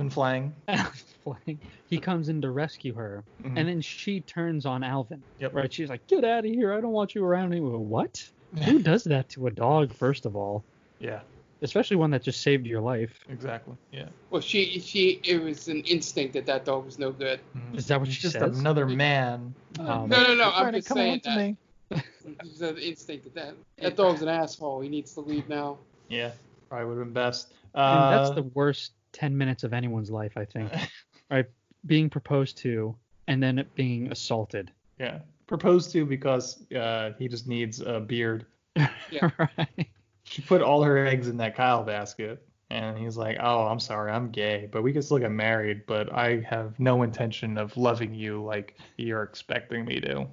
Flang. He comes in to rescue her, and then she turns on Alvin. Yep. Right? She's like, "Get out of here! I don't want you around anymore." What? Who does that to a dog? First of all. Yeah. Especially one that just saved your life. Exactly. Yeah. Well, it was an instinct that dog was no good. Is that what she just says? Another man. No. I'm just saying that. It's an instinct that dog's an asshole. He needs to leave now. Yeah. Probably would have been best. That's the worst 10 minutes of anyone's life, I think. Right? Being proposed to and then it being assaulted. Yeah. Proposed to because he just needs a beard. Yeah. Right. She put all her eggs in that Kyle basket, and he's like, "Oh, I'm sorry, I'm gay, but we can still get married. But I have no intention of loving you like you're expecting me to."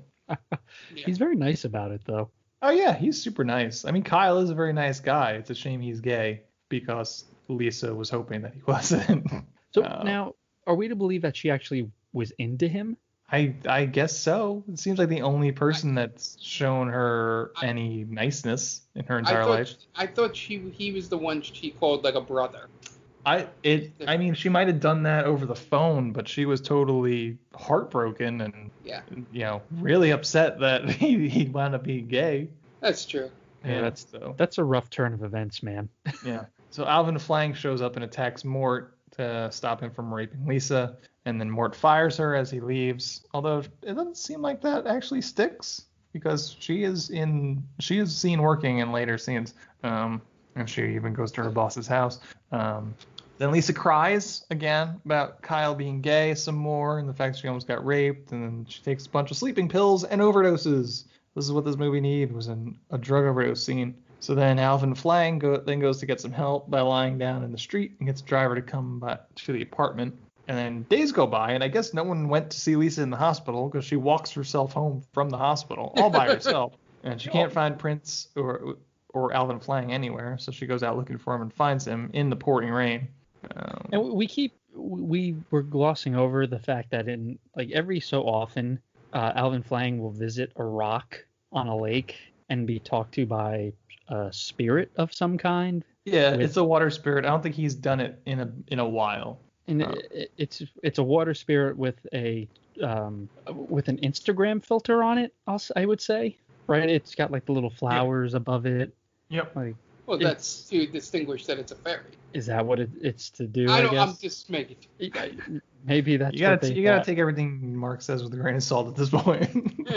He's very nice about it, though. Oh yeah, he's super nice. I mean, Kyle is a very nice guy. It's a shame he's gay because Lisa was hoping that he wasn't. So now, are we to believe that she actually was into him? I guess so. It seems like the only person that's shown her any niceness in her entire life. I thought he was the one she called like a brother. I mean, she might have done that over the phone, but she was totally heartbroken and really upset that he wound up being gay. That's true. Yeah, that's a rough turn of events, man. Yeah. So Alvin Flang shows up and attacks Mort, to stop him from raping Lisa. And then Mort fires her as he leaves. Although it doesn't seem like that actually sticks, because she is seen working in later scenes. And she even goes to her boss's house. Then Lisa cries again about Kyle being gay some more, and the fact she almost got raped, and then she takes a bunch of sleeping pills and overdoses. This is what this movie needed, was a drug overdose scene. So then Alvin Flang goes to get some help by lying down in the street and gets a driver to come back to the apartment. And then days go by, and I guess no one went to see Lisa in the hospital because she walks herself home from the hospital all by herself. And she can't find Prince or Alvin Flang anywhere, so she goes out looking for him and finds him in the pouring rain. And we were glossing over the fact that in like every so often, Alvin Flang will visit a rock on a lake and be talked to by a spirit of some kind. Yeah, it's a water spirit. I don't think he's done it in a while. And it's a water spirit with an Instagram filter on it. I would say, right? It's got like the little flowers above it. Yep. Like, well, that's to distinguish that it's a fairy. Is that what it's to do? I guess? I'm just making. Maybe that's you gotta take everything Mark says with a grain of salt at this point.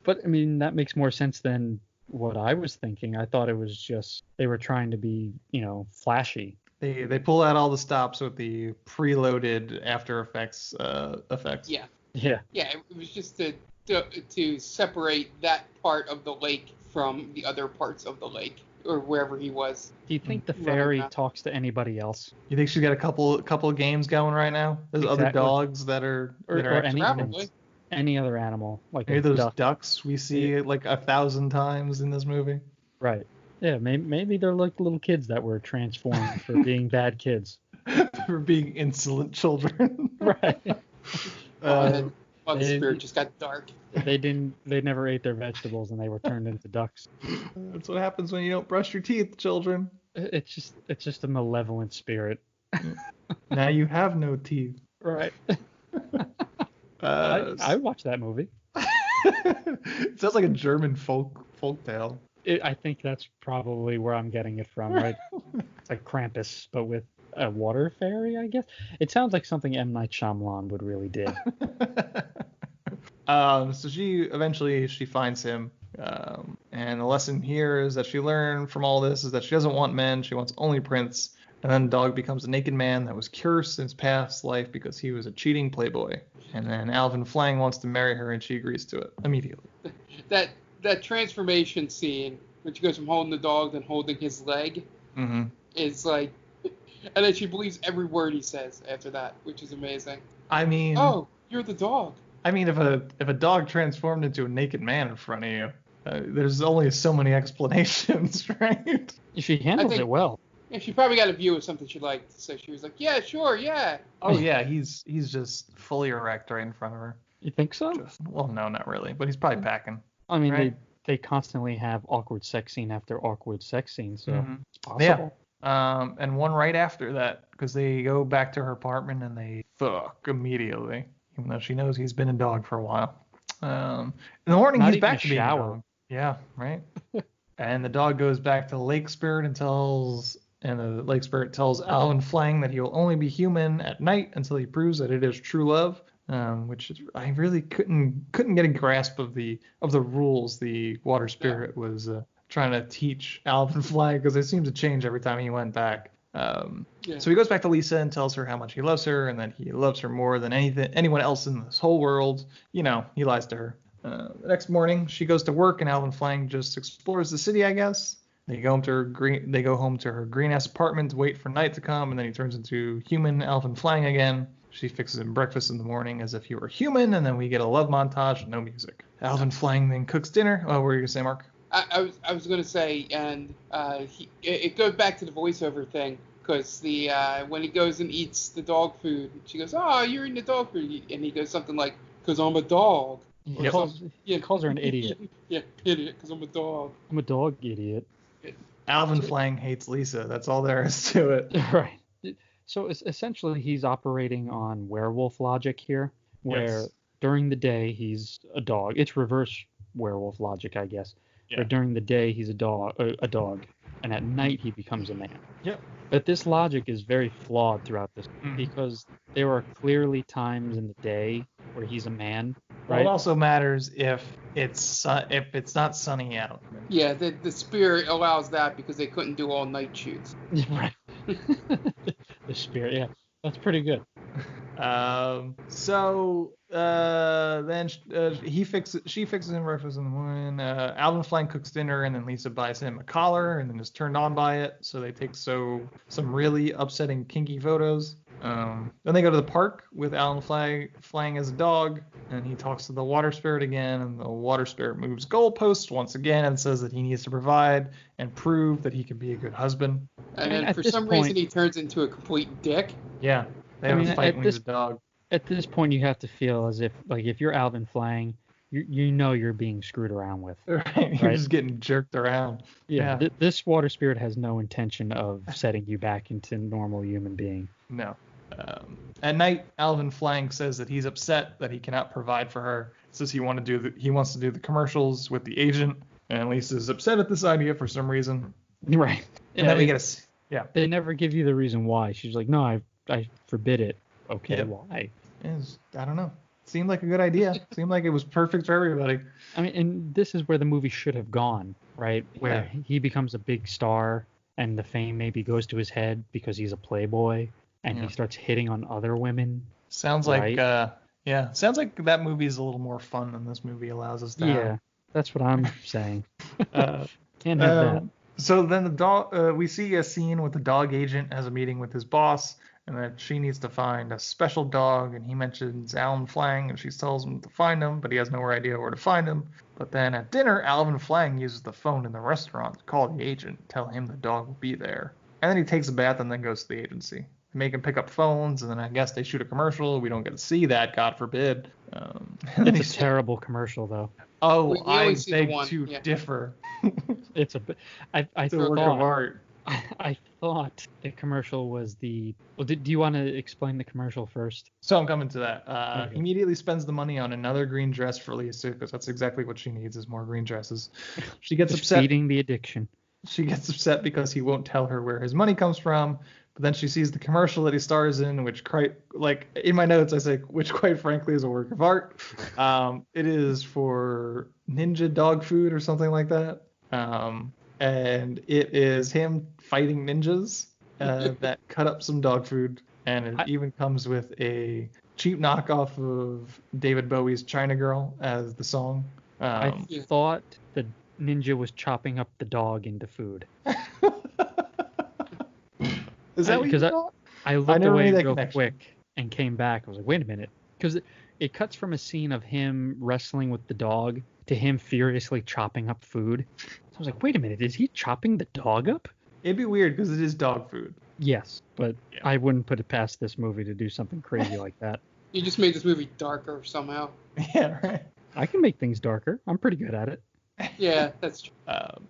But I mean, that makes more sense than what I was thinking. I thought it was just they were trying to be, flashy. They pull out all the stops with the preloaded After Effects effects. Yeah. Yeah. Yeah, it was just to separate that part of the lake from the other parts of the lake, or wherever he was. Do you think the fairy talks to anybody else? You think she's got a couple of games going right now? There's other dogs that are any other animal, like maybe those ducks we see like 1,000 times in this movie. Right. Yeah, maybe they're like little kids that were transformed for being bad kids. For being insolent children. Right. The spirit just got dark. They never ate their vegetables and they were turned into ducks. That's what happens when you don't brush your teeth, children. It's just a malevolent spirit. Now you have no teeth. Right. I watched that movie. It sounds like a German folk tale. I think that's probably where I'm getting it from, right? It's like Krampus, but with a water fairy, I guess. It sounds like something M. Night Shyamalan would really do. So she finds him, and the lesson here is that she learned from all this is that she doesn't want men, she wants only Prince. And then the dog becomes a naked man that was cursed in his past life because he was a cheating playboy. And then Alvin Flang wants to marry her, and she agrees to it immediately. That transformation scene, when she goes from holding the dog then holding his leg, is like, and then she believes every word he says after that, which is amazing. I mean, oh, you're the dog. I mean, if a dog transformed into a naked man in front of you, there's only so many explanations, right? She handled it well. Yeah, she probably got a view of something she liked, so she was like, yeah, sure, yeah. Oh yeah, he's just fully erect right in front of her. You think so? Well, no, not really, but he's probably packing. I mean, right? they constantly have awkward sex scene after awkward sex scene, so it's possible. Yeah. And one right after that, because they go back to her apartment and they fuck immediately, even though she knows he's been a dog for a while. In the morning, he's back to being a dog. Yeah, right. And the dog goes back to the lake spirit and the lake spirit tells Alvin Flang that he will only be human at night until he proves that it is true love. Which is, I really couldn't get a grasp of the rules the water spirit was trying to teach Alvin Flang, because they seemed to change every time he went back. So he goes back to Lisa and tells her how much he loves her and that he loves her more than anyone else in this whole world. He lies to her. The next morning, she goes to work and Alvin Flang just explores the city, I guess. They go home to her green-ass apartment to wait for night to come, and then he turns into human Alvin Flang again. She fixes him breakfast in the morning as if he were human, and then we get a love montage, no music. Alvin Flang then cooks dinner. Oh, what were you going to say, Mark? I was going to say, and it goes back to the voiceover thing, because when he goes and eats the dog food, she goes, oh, you're eating the dog food, and he goes something like, because I'm a dog. He calls her an idiot. Yeah, idiot, because I'm a dog. I'm a dog idiot. Alvin Flang hates Lisa. That's all there is to it. Right. So essentially, he's operating on werewolf logic here, where during the day he's a dog. It's reverse werewolf logic, I guess. Yeah. Where during the day he's a dog, and at night he becomes a man. Yep. But this logic is very flawed throughout this because there are clearly times in the day where he's a man, Well, right? it also matters if it's not sunny out. Yeah, the spirit allows that because they couldn't do all night shoots. Right. The spirit, yeah, that's pretty good. Then she fixes him breakfast in the morning. Alvin Flang cooks dinner, and then Lisa buys him a collar, and then is turned on by it. So they take some really upsetting kinky photos. Then they go to the park with Alan Flang as a dog, and he talks to the water spirit again, and the water spirit moves goalposts once again and says that he needs to provide and prove that he can be a good husband. And then for some reason he turns into a complete dick. Yeah, they have a fight when he's a dog. At this point, you have to feel as if, like, if you're Alvin Flang, you know you're being screwed around with. Right, you're just getting jerked around. Yeah. This water spirit has no intention of setting you back into normal human being. No. At night, Alvin Flang says that he's upset that he cannot provide for her. Says he wants to do the commercials with the agent, and Lisa's upset at this idea for some reason. Right. And then we get They never give you the reason why. She's like, no, I forbid it. Okay, why? I don't know. Seemed like a good idea. Seemed like it was perfect for everybody. I mean, and this is where the movie should have gone, right? Where he becomes a big star, and the fame maybe goes to his head because he's a playboy, and he starts hitting on other women. Sounds like sounds like that movie is a little more fun than this movie allows us to have. Yeah, that's what I'm saying. Can't have that. So then the dog, we see a scene with the dog agent has a meeting with his boss, and that she needs to find a special dog, and he mentions Alvin Flang, and she tells him to find him, but he has no idea where to find him. But then at dinner, Alvin Flang uses the phone in the restaurant to call the agent, tell him the dog will be there. And then he takes a bath and then goes to the agency. They make him pick up phones, and then I guess they shoot a commercial. We don't get to see that, God forbid. It's a terrible commercial, though. Oh, I beg to differ. It's a bit. I It's a work of art. I thought the commercial was the. Well, do you want to explain the commercial first? So I'm coming to that. Okay. He immediately spends the money on another green dress for Lisa because that's exactly what she needs is more green dresses. She gets upset. Feeding the addiction. She gets upset because he won't tell her where his money comes from. But then she sees the commercial that he stars in, which in my notes I say, which quite frankly is a work of art. It is for Ninja dog food or something like that. And it is him fighting ninjas that cut up some dog food, and it even comes with a cheap knockoff of David Bowie's China Girl as the song. I thought the ninja was chopping up the dog into food. Is that what you thought? I looked away real quick and came back. I was like, wait a minute. Because it cuts from a scene of him wrestling with the dog to him furiously chopping up food. So I was like, wait a minute, is he chopping the dog up? It'd be weird because it is dog food. Yes, but I wouldn't put it past this movie to do something crazy like that. You just made this movie darker somehow. Yeah, right. I can make things darker. I'm pretty good at it. Yeah, that's true.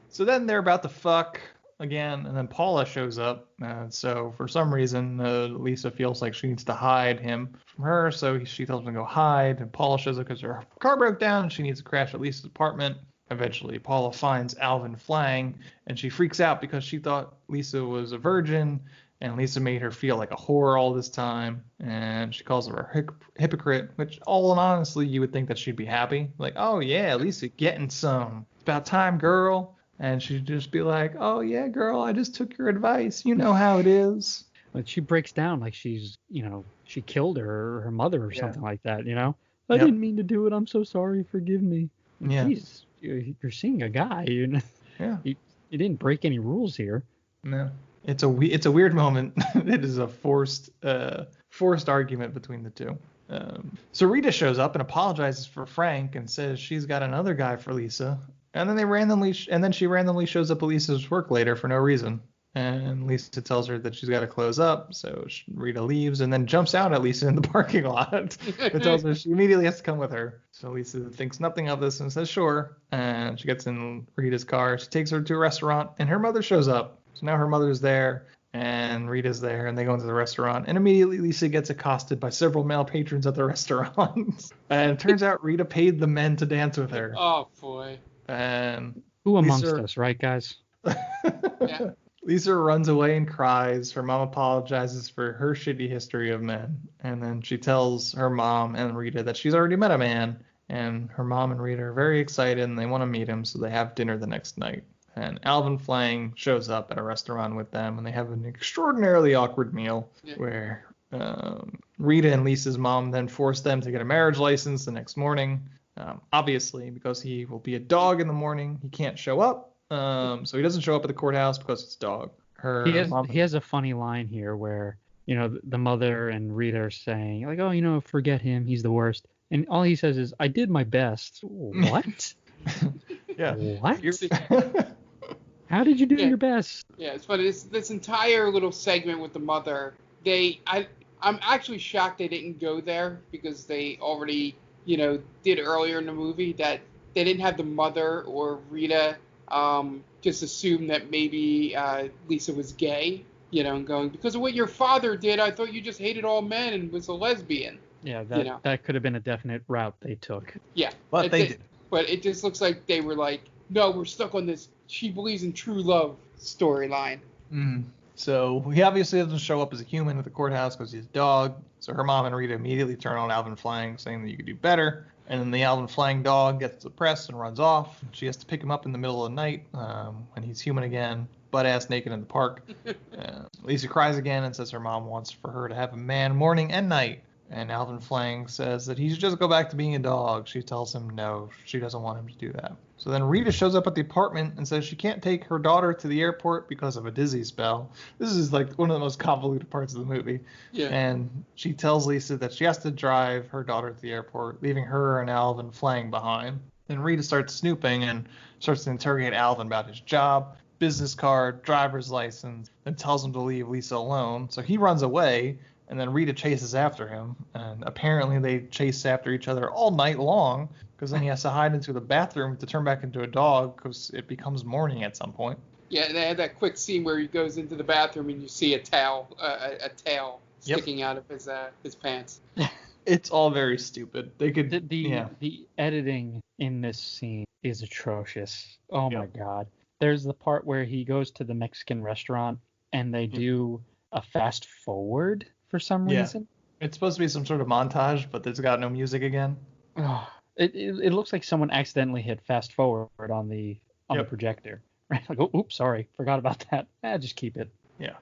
So then they're about to fuck again, and then Paula shows up. So for some reason, Lisa feels like she needs to hide him from her, so she tells him to go hide. And Paula shows up because her car broke down, and she needs to crash at Lisa's apartment. Eventually, Paula finds Alvin Flang, and she freaks out because she thought Lisa was a virgin, and Lisa made her feel like a whore all this time, and she calls her a hypocrite, which all in honestly, you would think that she'd be happy. Like, oh yeah, Lisa getting some. It's about time, girl. And she'd just be like, oh yeah, girl, I just took your advice. You know how it is. But she breaks down like she's, she killed her or her mother or something like that, I didn't mean to do it. I'm so sorry. Forgive me. Yeah. Jeez, you're seeing a guy. Yeah. You didn't break any rules here. No. It's a weird moment. It is a forced argument between the two. So Rita shows up and apologizes for Frank and says she's got another guy for Lisa. And then she randomly shows up at Lisa's work later for no reason. And Lisa tells her that she's got to close up. So Rita leaves and then jumps out at Lisa in the parking lot. And tells her she immediately has to come with her. So Lisa thinks nothing of this and says sure. And she gets in Rita's car. She takes her to a restaurant and her mother shows up. So now her mother's there and Rita's there and they go into the restaurant. And immediately Lisa gets accosted by several male patrons at the restaurant. And it turns out Rita paid the men to dance with her. Oh, boy. And who amongst us, right, guys? Yeah. Lisa runs away and cries. Her mom apologizes for her shitty history of men. And then she tells her mom and Rita that she's already met a man. And her mom and Rita are very excited and they want to meet him, so they have dinner the next night. And Alvin Flang shows up at a restaurant with them, and they have an extraordinarily awkward meal where Rita and Lisa's mom then force them to get a marriage license the next morning. Obviously, because he will be a dog in the morning, he can't show up. So he doesn't show up at the courthouse because it's dog. He has a funny line here where, the mother and Rita are saying, like, oh, forget him. He's the worst. And all he says is, I did my best. What? Yeah. What? How did you do your best? Yeah, it's funny. This entire little segment with the mother, I'm actually shocked they didn't go there because they already, did earlier in the movie that they didn't have the mother or Rita just assume that maybe Lisa was gay, and going, because of what your father did, I thought you just hated all men and was a lesbian. Yeah, that could have been a definite route they took. Yeah. But they did. But it just looks like they were like, no, we're stuck on this she believes in true love storyline. So he obviously doesn't show up as a human at the courthouse because he's a dog. So her mom and Rita immediately turn on Alvin Flang, saying that you could do better. And then the Alvin Flang dog gets depressed and runs off. She has to pick him up in the middle of the night when he's human again, butt-ass naked in the park. Lisa cries again and says her mom wants for her to have a man morning and night. And Alvin Flang says that he should just go back to being a dog. She tells him no, she doesn't want him to do that. So then Rita shows up at the apartment and says she can't take her daughter to the airport because of a dizzy spell. This is like one of the most convoluted parts of the movie. Yeah. And she tells Lisa that she has to drive her daughter to the airport, leaving her and Alvin Flang behind. Then Rita starts snooping and starts to interrogate Alvin about his job, business card, driver's license, then tells him to leave Lisa alone. So he runs away. And then Rita chases after him, and apparently they chase after each other all night long, because then he has to hide into the bathroom to turn back into a dog, because it becomes morning at some point. Yeah, and they had that quick scene where he goes into the bathroom and you see a tail sticking out of his pants. It's all very stupid. They could the editing in this scene is atrocious. Oh my god. There's the part where he goes to the Mexican restaurant and they do a fast forward for some reason. It's supposed to be some sort of montage, but it's got no music again. It looks like someone accidentally hit fast forward on the projector. Right? Like, oops, sorry, forgot about that. Just keep it. Yeah.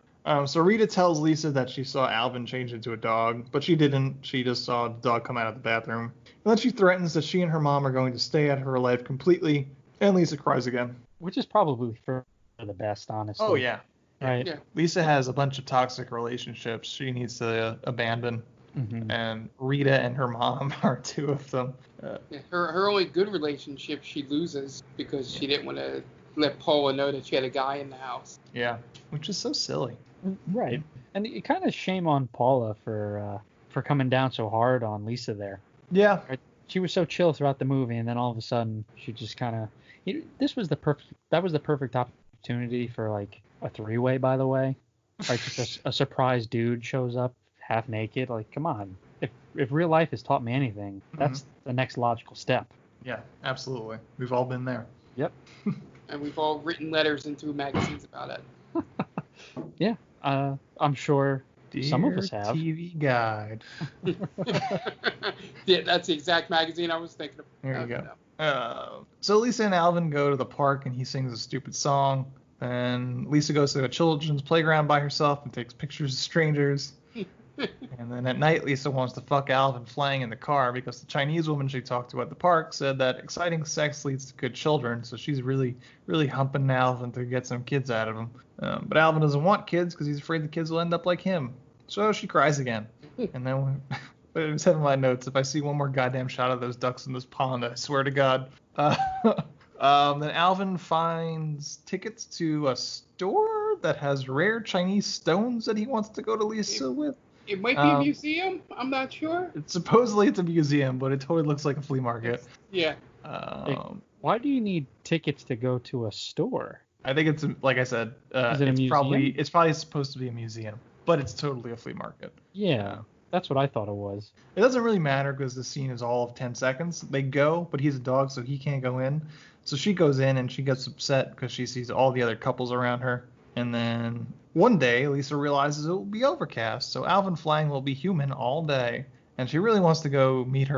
So Rita tells Lisa that she saw Alvin change into a dog, but she didn't. She just saw the dog come out of the bathroom. And then she threatens that she and her mom are going to stay out of her life completely, and Lisa cries again. Which is probably for the best, honestly. Oh, yeah. Right. Yeah. Lisa has a bunch of toxic relationships she needs to abandon, and Rita and her mom are two of them. Her only good relationship she loses because she didn't want to let Paula know that she had a guy in the house. Yeah, which is so silly. Right, and it kind of shame on Paula for coming down so hard on Lisa there. Yeah. Right? She was so chill throughout the movie, and then all of a sudden she just kind of. That was the perfect opportunity for like a three-way, by the way. Like just a surprise dude shows up half naked. Like, come on. If real life has taught me anything, that's the next logical step. Yeah, absolutely. We've all been there. Yep. And we've all written letters into magazines about it. Yeah. I'm sure some of us have. TV Guide. Yeah, that's the exact magazine I was thinking of. There you go. So Lisa and Alvin go to the park and he sings a stupid song. And Lisa goes to a children's playground by herself and takes pictures of strangers. And then at night, Lisa wants to fuck Alvin Flang in the car because the Chinese woman she talked to at the park said that exciting sex leads to good children. So she's really, really humping Alvin to get some kids out of him. But Alvin doesn't want kids because he's afraid the kids will end up like him. So she cries again. And then it said in my notes, if I see one more goddamn shot of those ducks in this pond, I swear to God. Then Alvin finds tickets to a store that has rare Chinese stones that he wants to go to Lisa with. It might be a museum. I'm not sure. Supposedly it's a museum, but it totally looks like a flea market. Yeah. Why do you need tickets to go to a store? I think it's, like I said, Is it a museum? It's probably supposed to be a museum, but it's totally a flea market. Yeah. That's what I thought it was. It doesn't really matter because the scene is all of 10 seconds. They go, but he's a dog, so he can't go in. So she goes in and she gets upset because she sees all the other couples around her. And then one day, Lisa realizes it will be overcast, so Alvin Flang will be human all day. And she really wants to go meet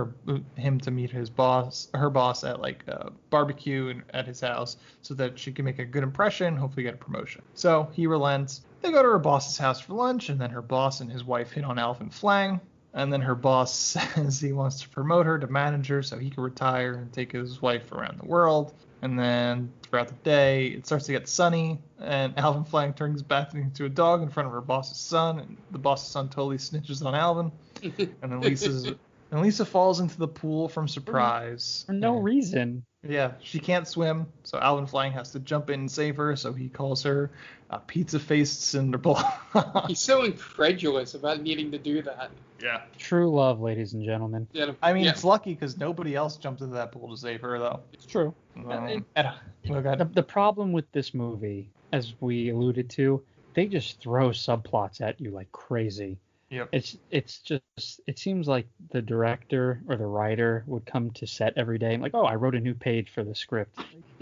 him to meet her boss at like a barbecue at his house, so that she can make a good impression, hopefully get a promotion. So he relents. They go to her boss's house for lunch, and then her boss and his wife hit on Alvin Flang. And then her boss says he wants to promote her to manager so he can retire and take his wife around the world. And then throughout the day, it starts to get sunny, and Alvin Flang turns back into a dog in front of her boss's son, and the boss's son totally snitches on Alvin. And then Lisa falls into the pool from surprise. For no reason. Yeah, she can't swim, so Alvin Flang has to jump in and save her, so he calls her a pizza-faced Cinderball. He's so incredulous about needing to do that. Yeah. True love, ladies and gentlemen. Yeah, I mean, it's lucky because nobody else jumped into that pool to save her, though. It's true. The problem with this movie, as we alluded to, they just throw subplots at you like crazy. Yep. It's just, it seems like the director or the writer would come to set every day and like, oh, I wrote a new page for the script.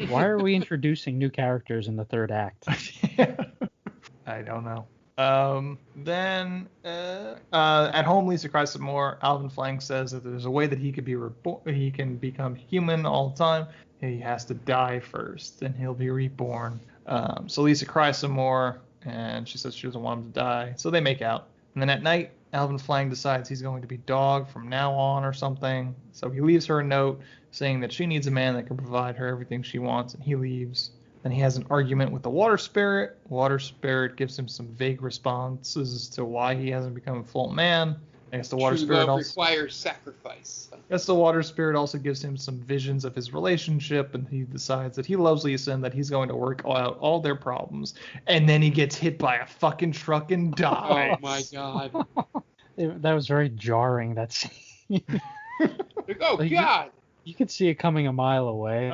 Why are we introducing new characters in the third act? I don't know. Then at home, Lisa cries some more. Alvin Flang says that there's a way that he could be he can become human all the time. He has to die first, and he'll be reborn. So Lisa cries some more, and she says she doesn't want him to die. So they make out. And then at night, Alvin Flang decides he's going to be dog from now on or something. So he leaves her a note saying that she needs a man that can provide her everything she wants, and he leaves. Then he has an argument with the water spirit. Water spirit gives him some vague responses as to why he hasn't become a full man. I guess the water spirit also requires sacrifice. I guess the water spirit also gives him some visions of his relationship, and he decides that he loves Lisa and that he's going to work out all their problems. And then he gets hit by a fucking truck and dies. Oh my god. That was very jarring, that scene. Oh god. You could see it coming a mile away,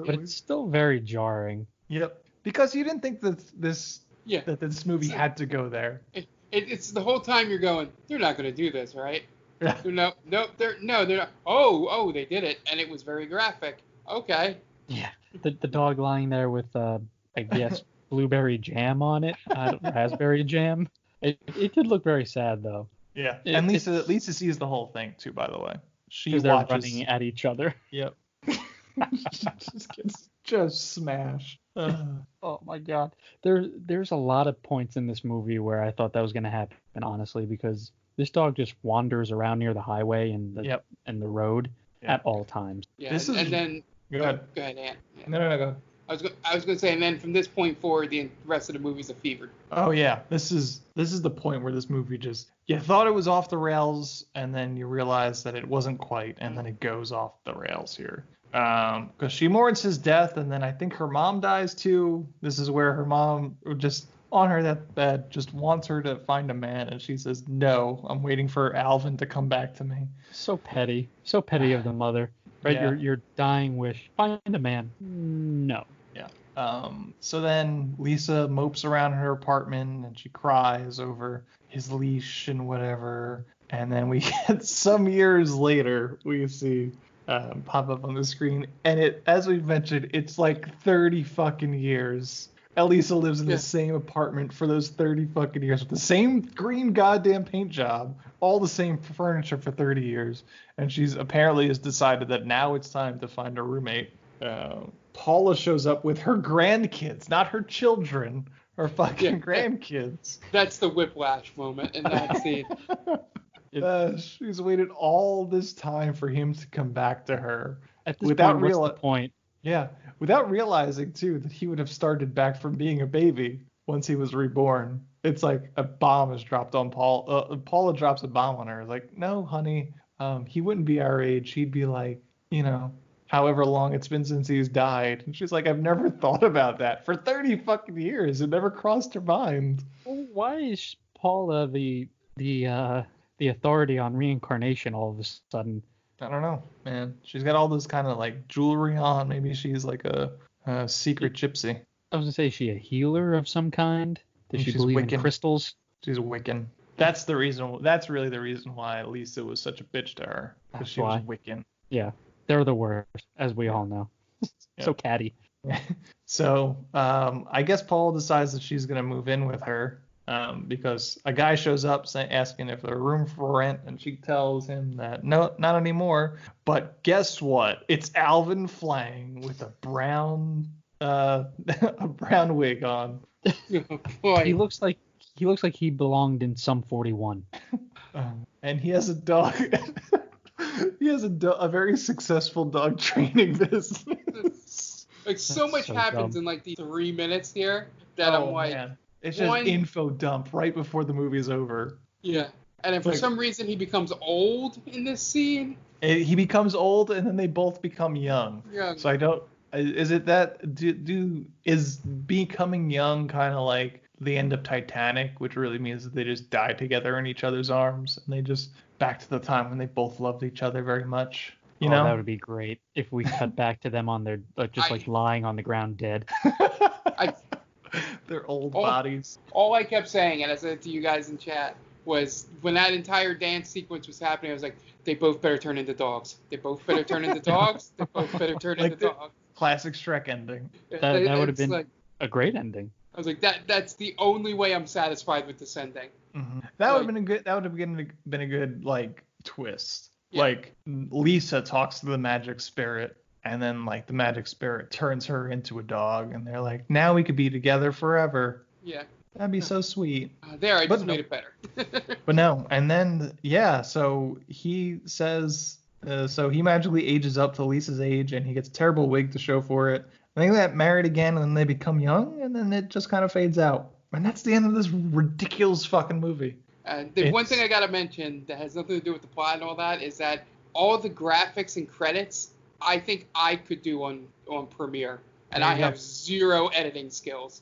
but it's still very jarring. Yep. Because you didn't think that this movie had to go there. It's the whole time you're going, they're not going to do this, right? Yeah. They're not. Oh, they did it, and it was very graphic. Okay. Yeah. The dog lying there with, I guess, blueberry jam on it, raspberry jam. It did look very sad, though. Yeah. And Lisa sees the whole thing, too, by the way. She they're watches running at each other. Yep. Just gets smashed. Oh my god. There's a lot of points in this movie where I thought that was going to happen, honestly, because this dog just wanders around near the highway and the road at all times. Yeah, then go ahead. Go ahead, Ant. Yeah. No, go ahead. I was going to say, and then from this point forward, the rest of the movie's a fever. Oh yeah, this is the point where this movie just, you thought it was off the rails, and then you realize that it wasn't quite, and then it goes off the rails here. Because she mourns his death, and then I think her mom dies too. This is where her mom just on her deathbed just wants her to find a man, and she says, "No, I'm waiting for Alvin to come back to me." So petty of the mother, right? Yeah. Your dying wish, find a man. No. Yeah. So then Lisa mopes around her apartment and she cries over his leash and whatever. And then we get some years later, we see pop up on the screen. And it, as we've mentioned, it's like 30 fucking years. Elisa lives in the same apartment for those 30 fucking years with the same green goddamn paint job, all the same furniture for 30 years. And she's apparently has decided that now it's time to find a roommate. Paula shows up with her grandkids, not her children, her fucking grandkids. That's the whiplash moment in that scene. She's waited all this time for him to come back to her. At this point, what's the point? Yeah, without realizing, too, that he would have started back from being a baby once he was reborn. It's like a bomb is dropped on Paul. Paula drops a bomb on her. Like, no, honey, he wouldn't be our age. He'd be like, however long it's been since he's died. And she's like, I've never thought about that. For 30 fucking years, it never crossed her mind. Well, why is Paula the authority on reincarnation all of a sudden? I don't know, man. She's got all this kind of like jewelry on. Maybe she's like a secret gypsy. I was gonna say, is she a healer of some kind? Does she believe in crystals? She's a Wiccan. That's the reason. That's really the reason why Lisa was such a bitch to her. Because she was Wiccan. Yeah, they're the worst, as we all know. So catty. So I guess Paul decides that she's gonna move in with her because a guy shows up asking if there's room for rent, and she tells him that no, not anymore. But guess what? It's Alvin Flang with a brown wig on. Oh, boy. He looks like he belonged in Sum 41. And he has a dog. He has a very successful dog training business. Like so much so happens dumb. in like these 3 minutes here that I'm like, man. It's just info dump right before the movie's over. yeah. And then for some reason he becomes old in this scene. He becomes old, and then they both become young. Yeah. So I don't. Is it that is becoming young kind of like the end of Titanic, which really means that they just die together in each other's arms, and they just back to the time when they both loved each other very much. You know? That would be great if we cut back to them on their like lying on the ground dead. Their old bodies. All I kept saying, and I said it to you guys in chat, was when that entire dance sequence was happening, I was like, they both better turn into dogs. They both better turn into dogs. They both better turn into dogs. Classic Shrek ending. That would have been like, a great ending. I was like, that's the only way I'm satisfied with this ending. Mm-hmm. That would have been a good. That would have been a good like twist. Yeah. Like Lisa talks to the magic spirit, and then like the magic spirit turns her into a dog, and they're like, now we could be together forever. Yeah. That'd be so sweet. I just made it better. But no, and then so he says, so he magically ages up to Lisa's age, and he gets a terrible wig to show for it. I think they get married again, and then they become young, and then it just kind of fades out. And that's the end of this ridiculous fucking movie. The one thing I gotta mention that has nothing to do with the plot and all that is that all the graphics and credits, I think I could do on Premiere, and I have zero editing skills.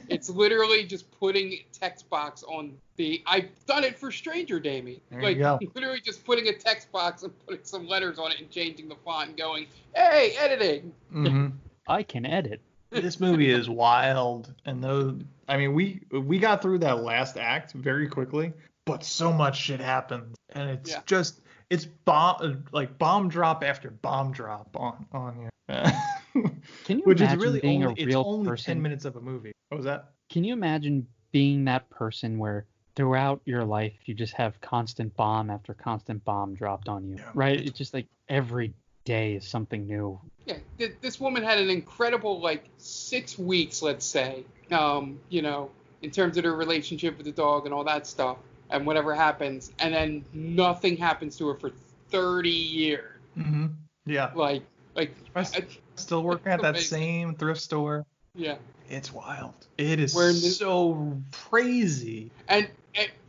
It's literally just putting text box on the. I've done it for Stranger Damie. Like literally just putting a text box and putting some letters on it and changing the font and going, hey, editing. Mm-hmm. I can edit. This movie is wild, and we got through that last act very quickly, but so much shit happens, and it's just bomb drop after bomb drop on you. Can you Which imagine is really being only, a real it's only person? 10 minutes of a movie. What was that? Can you imagine being that person where throughout your life you just have constant bomb after constant bomb dropped on you, right? It's just like every day is something new. Yeah, this woman had an incredible 6 weeks, let's say, in terms of her relationship with the dog and all that stuff, and whatever happens, and then nothing happens to her for 30 years. Mm-hmm. Yeah. Still working at that same thrift store. Yeah. It's wild. It is so crazy. And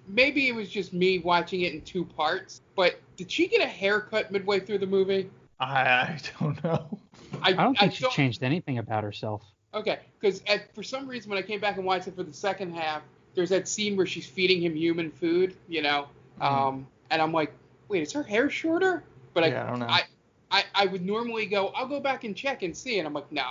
maybe it was just me watching it in 2 parts, but did she get a haircut midway through the movie? I don't know. I don't think she changed anything about herself. Okay, because for some reason when I came back and watched it for the second half, there's that scene where she's feeding him human food, and I'm like, wait, is her hair shorter? But I don't know. I would normally go, I'll go back and check and see, and I'm like, no.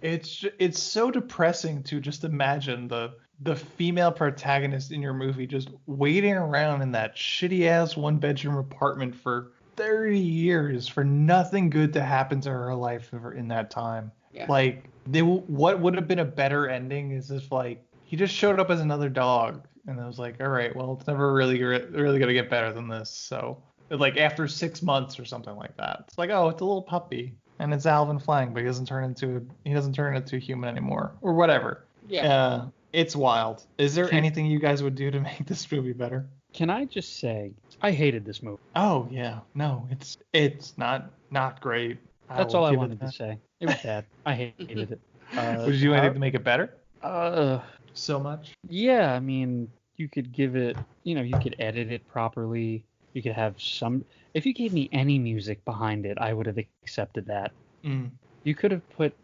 It's so depressing to just imagine the female protagonist in your movie just waiting around in that shitty ass 1-bedroom apartment for 30 years for nothing good to happen to her life in that time. Yeah. What would have been a better ending is if he just showed up as another dog, and I was like, all right, well, it's never really gonna get better than this. So after 6 months or something like that, it's like, oh, it's a little puppy, and it's Alvin Flang, but he doesn't turn into a human anymore or whatever. Yeah. It's wild. Is there anything you guys would do to make this movie better? Can I just say, I hated this movie. Oh yeah, no, it's not great. That's all I wanted to say. It was bad. I hated it. Would you do anything to make it better? So much. Yeah, I mean, you could give it, you could edit it properly. You could have if you gave me any music behind it, I would have accepted that. Mm. You could have put,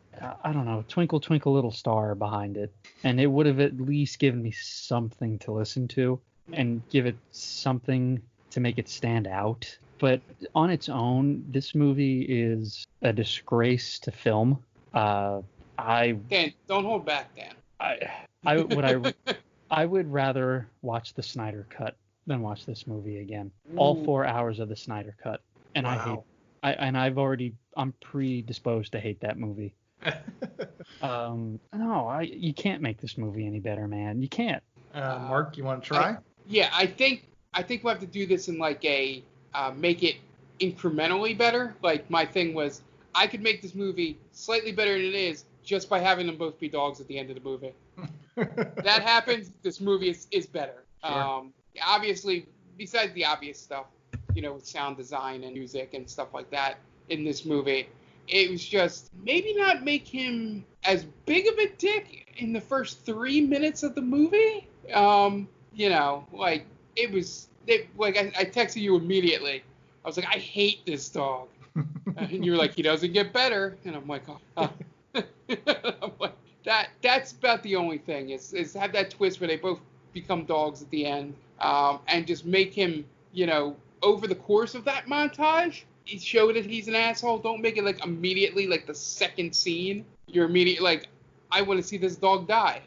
I don't know, Twinkle Twinkle Little Star behind it, and it would have at least given me something to listen to and give it something to make it stand out. But on its own, this movie is a disgrace to film. Dan, don't hold back, Dan. I would rather watch the Snyder Cut than watch this movie again. All 4 hours of the Snyder Cut, and I'm predisposed to hate that movie. No, you can't make this movie any better, man. You can't. Mark, you want to try? I think we'll have to do this in like a make it incrementally better. Like my thing was, I could make this movie slightly better than it is just by having them both be dogs at the end of the movie. That happens, this movie is better. Sure. Obviously, besides the obvious stuff, with sound design and music and stuff like that in this movie, it was just maybe not make him as big of a dick in the first 3 minutes of the movie. Like I texted you immediately. I was like, I hate this dog. And you were like, he doesn't get better. And I'm like, oh. I'm like, that's about the only thing is have that twist where they both become dogs at the end, and just make him, over the course of that montage, he showed that he's an asshole. Don't make it like immediately like the second scene. You're immediately like, I want to see this dog die.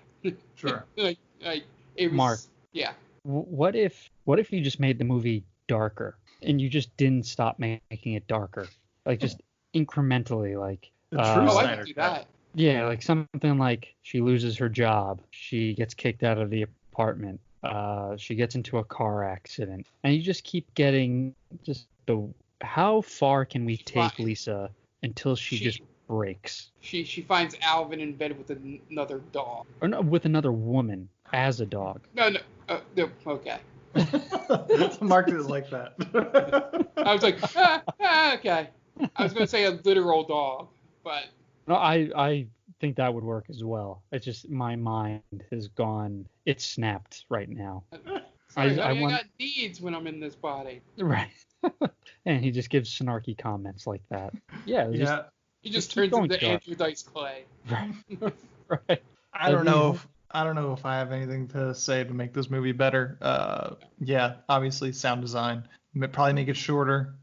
Sure. like it was. Mark. Yeah. What if you just made the movie darker and you just didn't stop making it darker, like just incrementally, like. The true I Snyder can do that. Yeah, like something like she loses her job, she gets kicked out of the apartment, she gets into a car accident, and you just keep getting just how far can we take Lisa until she just breaks? She finds Alvin in bed with another dog. Or no, with another woman as a dog. No, okay. Mark is like that. I was like, okay. I was going to say a literal dog, but... No, I think that would work as well. It's just my mind has gone. It's snapped right now. Sorry, I got needs when I'm in this body. Right. And he just gives snarky comments like that. Yeah. He just turns into Andrew Dice Clay. Right. Right. I don't know if I have anything to say to make this movie better. Obviously sound design. Probably make it shorter.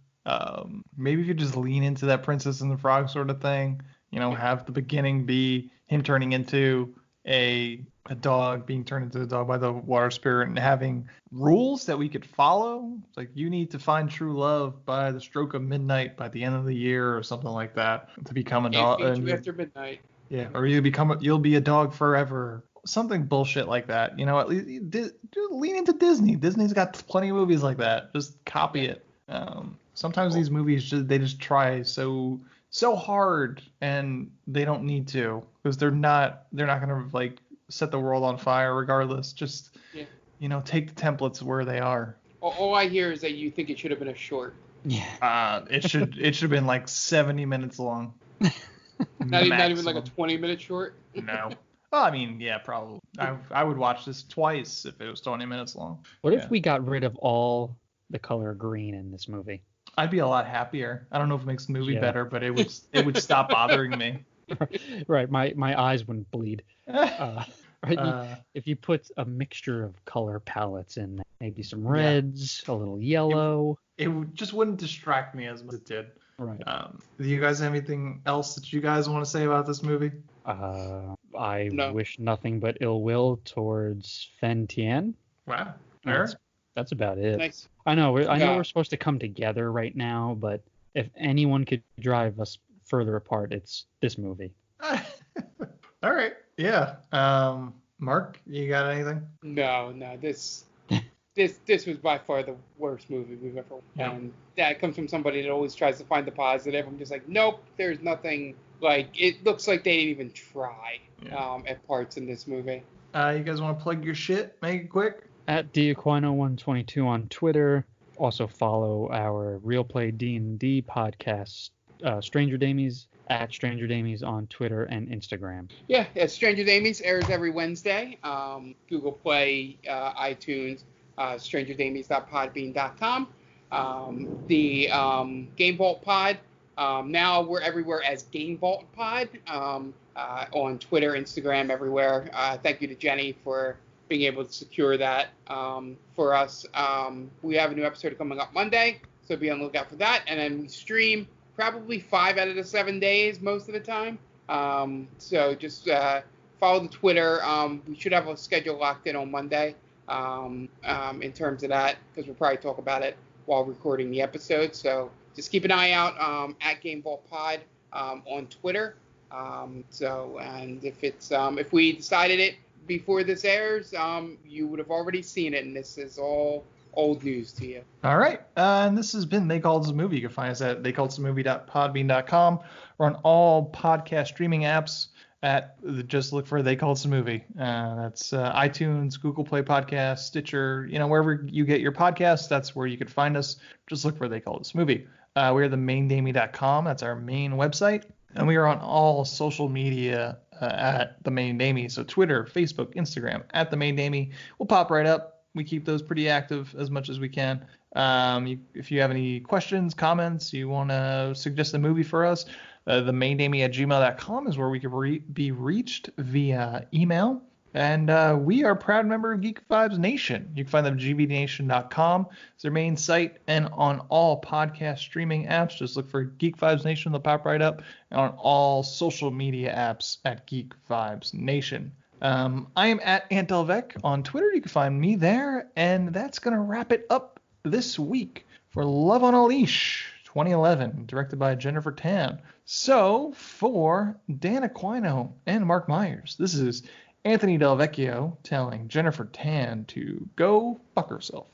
Maybe if you just lean into that Princess and the Frog sort of thing. Have the beginning be him turning into a dog, being turned into a dog by the water spirit, and having rules that we could follow. It's like, you need to find true love by the stroke of midnight by the end of the year or something like that to become a dog. After midnight. Yeah, or you'll be a dog forever. Something bullshit like that. At least lean into Disney. Disney's got plenty of movies like that. Just copy it. Sometimes these movies just try so hard, and they don't need to, because they're not gonna like set the world on fire regardless. Just take the templates where they are. All I hear is that you think it should have been a short. Yeah. It should have been like 70 minutes long. not even like a 20-minute short. No. Well, I mean, yeah, probably. I would watch this twice if it was 20 minutes long. What if we got rid of all the color green in this movie? I'd be a lot happier. I don't know if it makes the movie better, but it would stop bothering me. Right. My eyes wouldn't bleed. Right. If you put a mixture of color palettes in there, maybe some reds, a little yellow. It just wouldn't distract me as much as it did. Right. Do you guys have anything else that you guys want to say about this movie? I wish nothing but ill will towards Fen Tian. Wow. That's about it. Nice. I know we're supposed to come together right now, but if anyone could drive us further apart, it's this movie. All right. Yeah. Mark, you got anything? No. This was by far the worst movie we've ever watched. Yeah. And that comes from somebody that always tries to find the positive. I'm just like, nope, there's nothing. Like, it looks like they didn't even try at parts in this movie. You guys want to plug your shit? Make it quick. At DAquino122 on Twitter. Also follow our Real Play D&D podcast, Stranger Damies, at Stranger Damies on Twitter and Instagram. Yeah, Stranger Damies airs every Wednesday. Google Play, iTunes, strangerdamies.podbean.com. The Game Vault Pod, now we're everywhere as Game Vault Pod, on Twitter, Instagram, everywhere. Thank you to Jenny for being able to secure that for us. We have a new episode coming up Monday, so be on the lookout for that. And then we stream probably 5 out of the 7 days most of the time. So just follow the Twitter. We should have a schedule locked in on Monday in terms of that, because we'll probably talk about it while recording the episode. So just keep an eye out at Game Vault Pod on Twitter. And if we decided it before this airs, you would have already seen it, and this is all old news to you. All right. And this has been They Called Us a Movie. You can find us at theycalledusamovie.podbean.com or on all podcast streaming apps. Just look for They Called Us a Movie. That's iTunes, Google Play Podcasts, Stitcher, wherever you get your podcasts, that's where you could find us. Just look for They Called Us a Movie. We are themaindamey.com. That's our main website. And we are on all social media at The Main Damey. So Twitter, Facebook, Instagram, at The Main Damey. We'll pop right up. We keep those pretty active as much as we can. If you have any questions, comments, you want to suggest a movie for us, themaindamey@gmail.com is where we can be reached via email. And we are a proud member of Geek Vibes Nation. You can find them at gvnation.com. It's their main site. And on all podcast streaming apps, just look for Geek Vibes Nation. They'll pop right up. And on all social media apps at Geek Vibes Nation. I am at Antelvec on Twitter. You can find me there. And that's going to wrap it up this week for Love on a Leash 2011, directed by Jennifer Tan. So for Dan Aquino and Mark Myers, this is Anthony Del Vecchio telling Jennifer Tan to go fuck herself.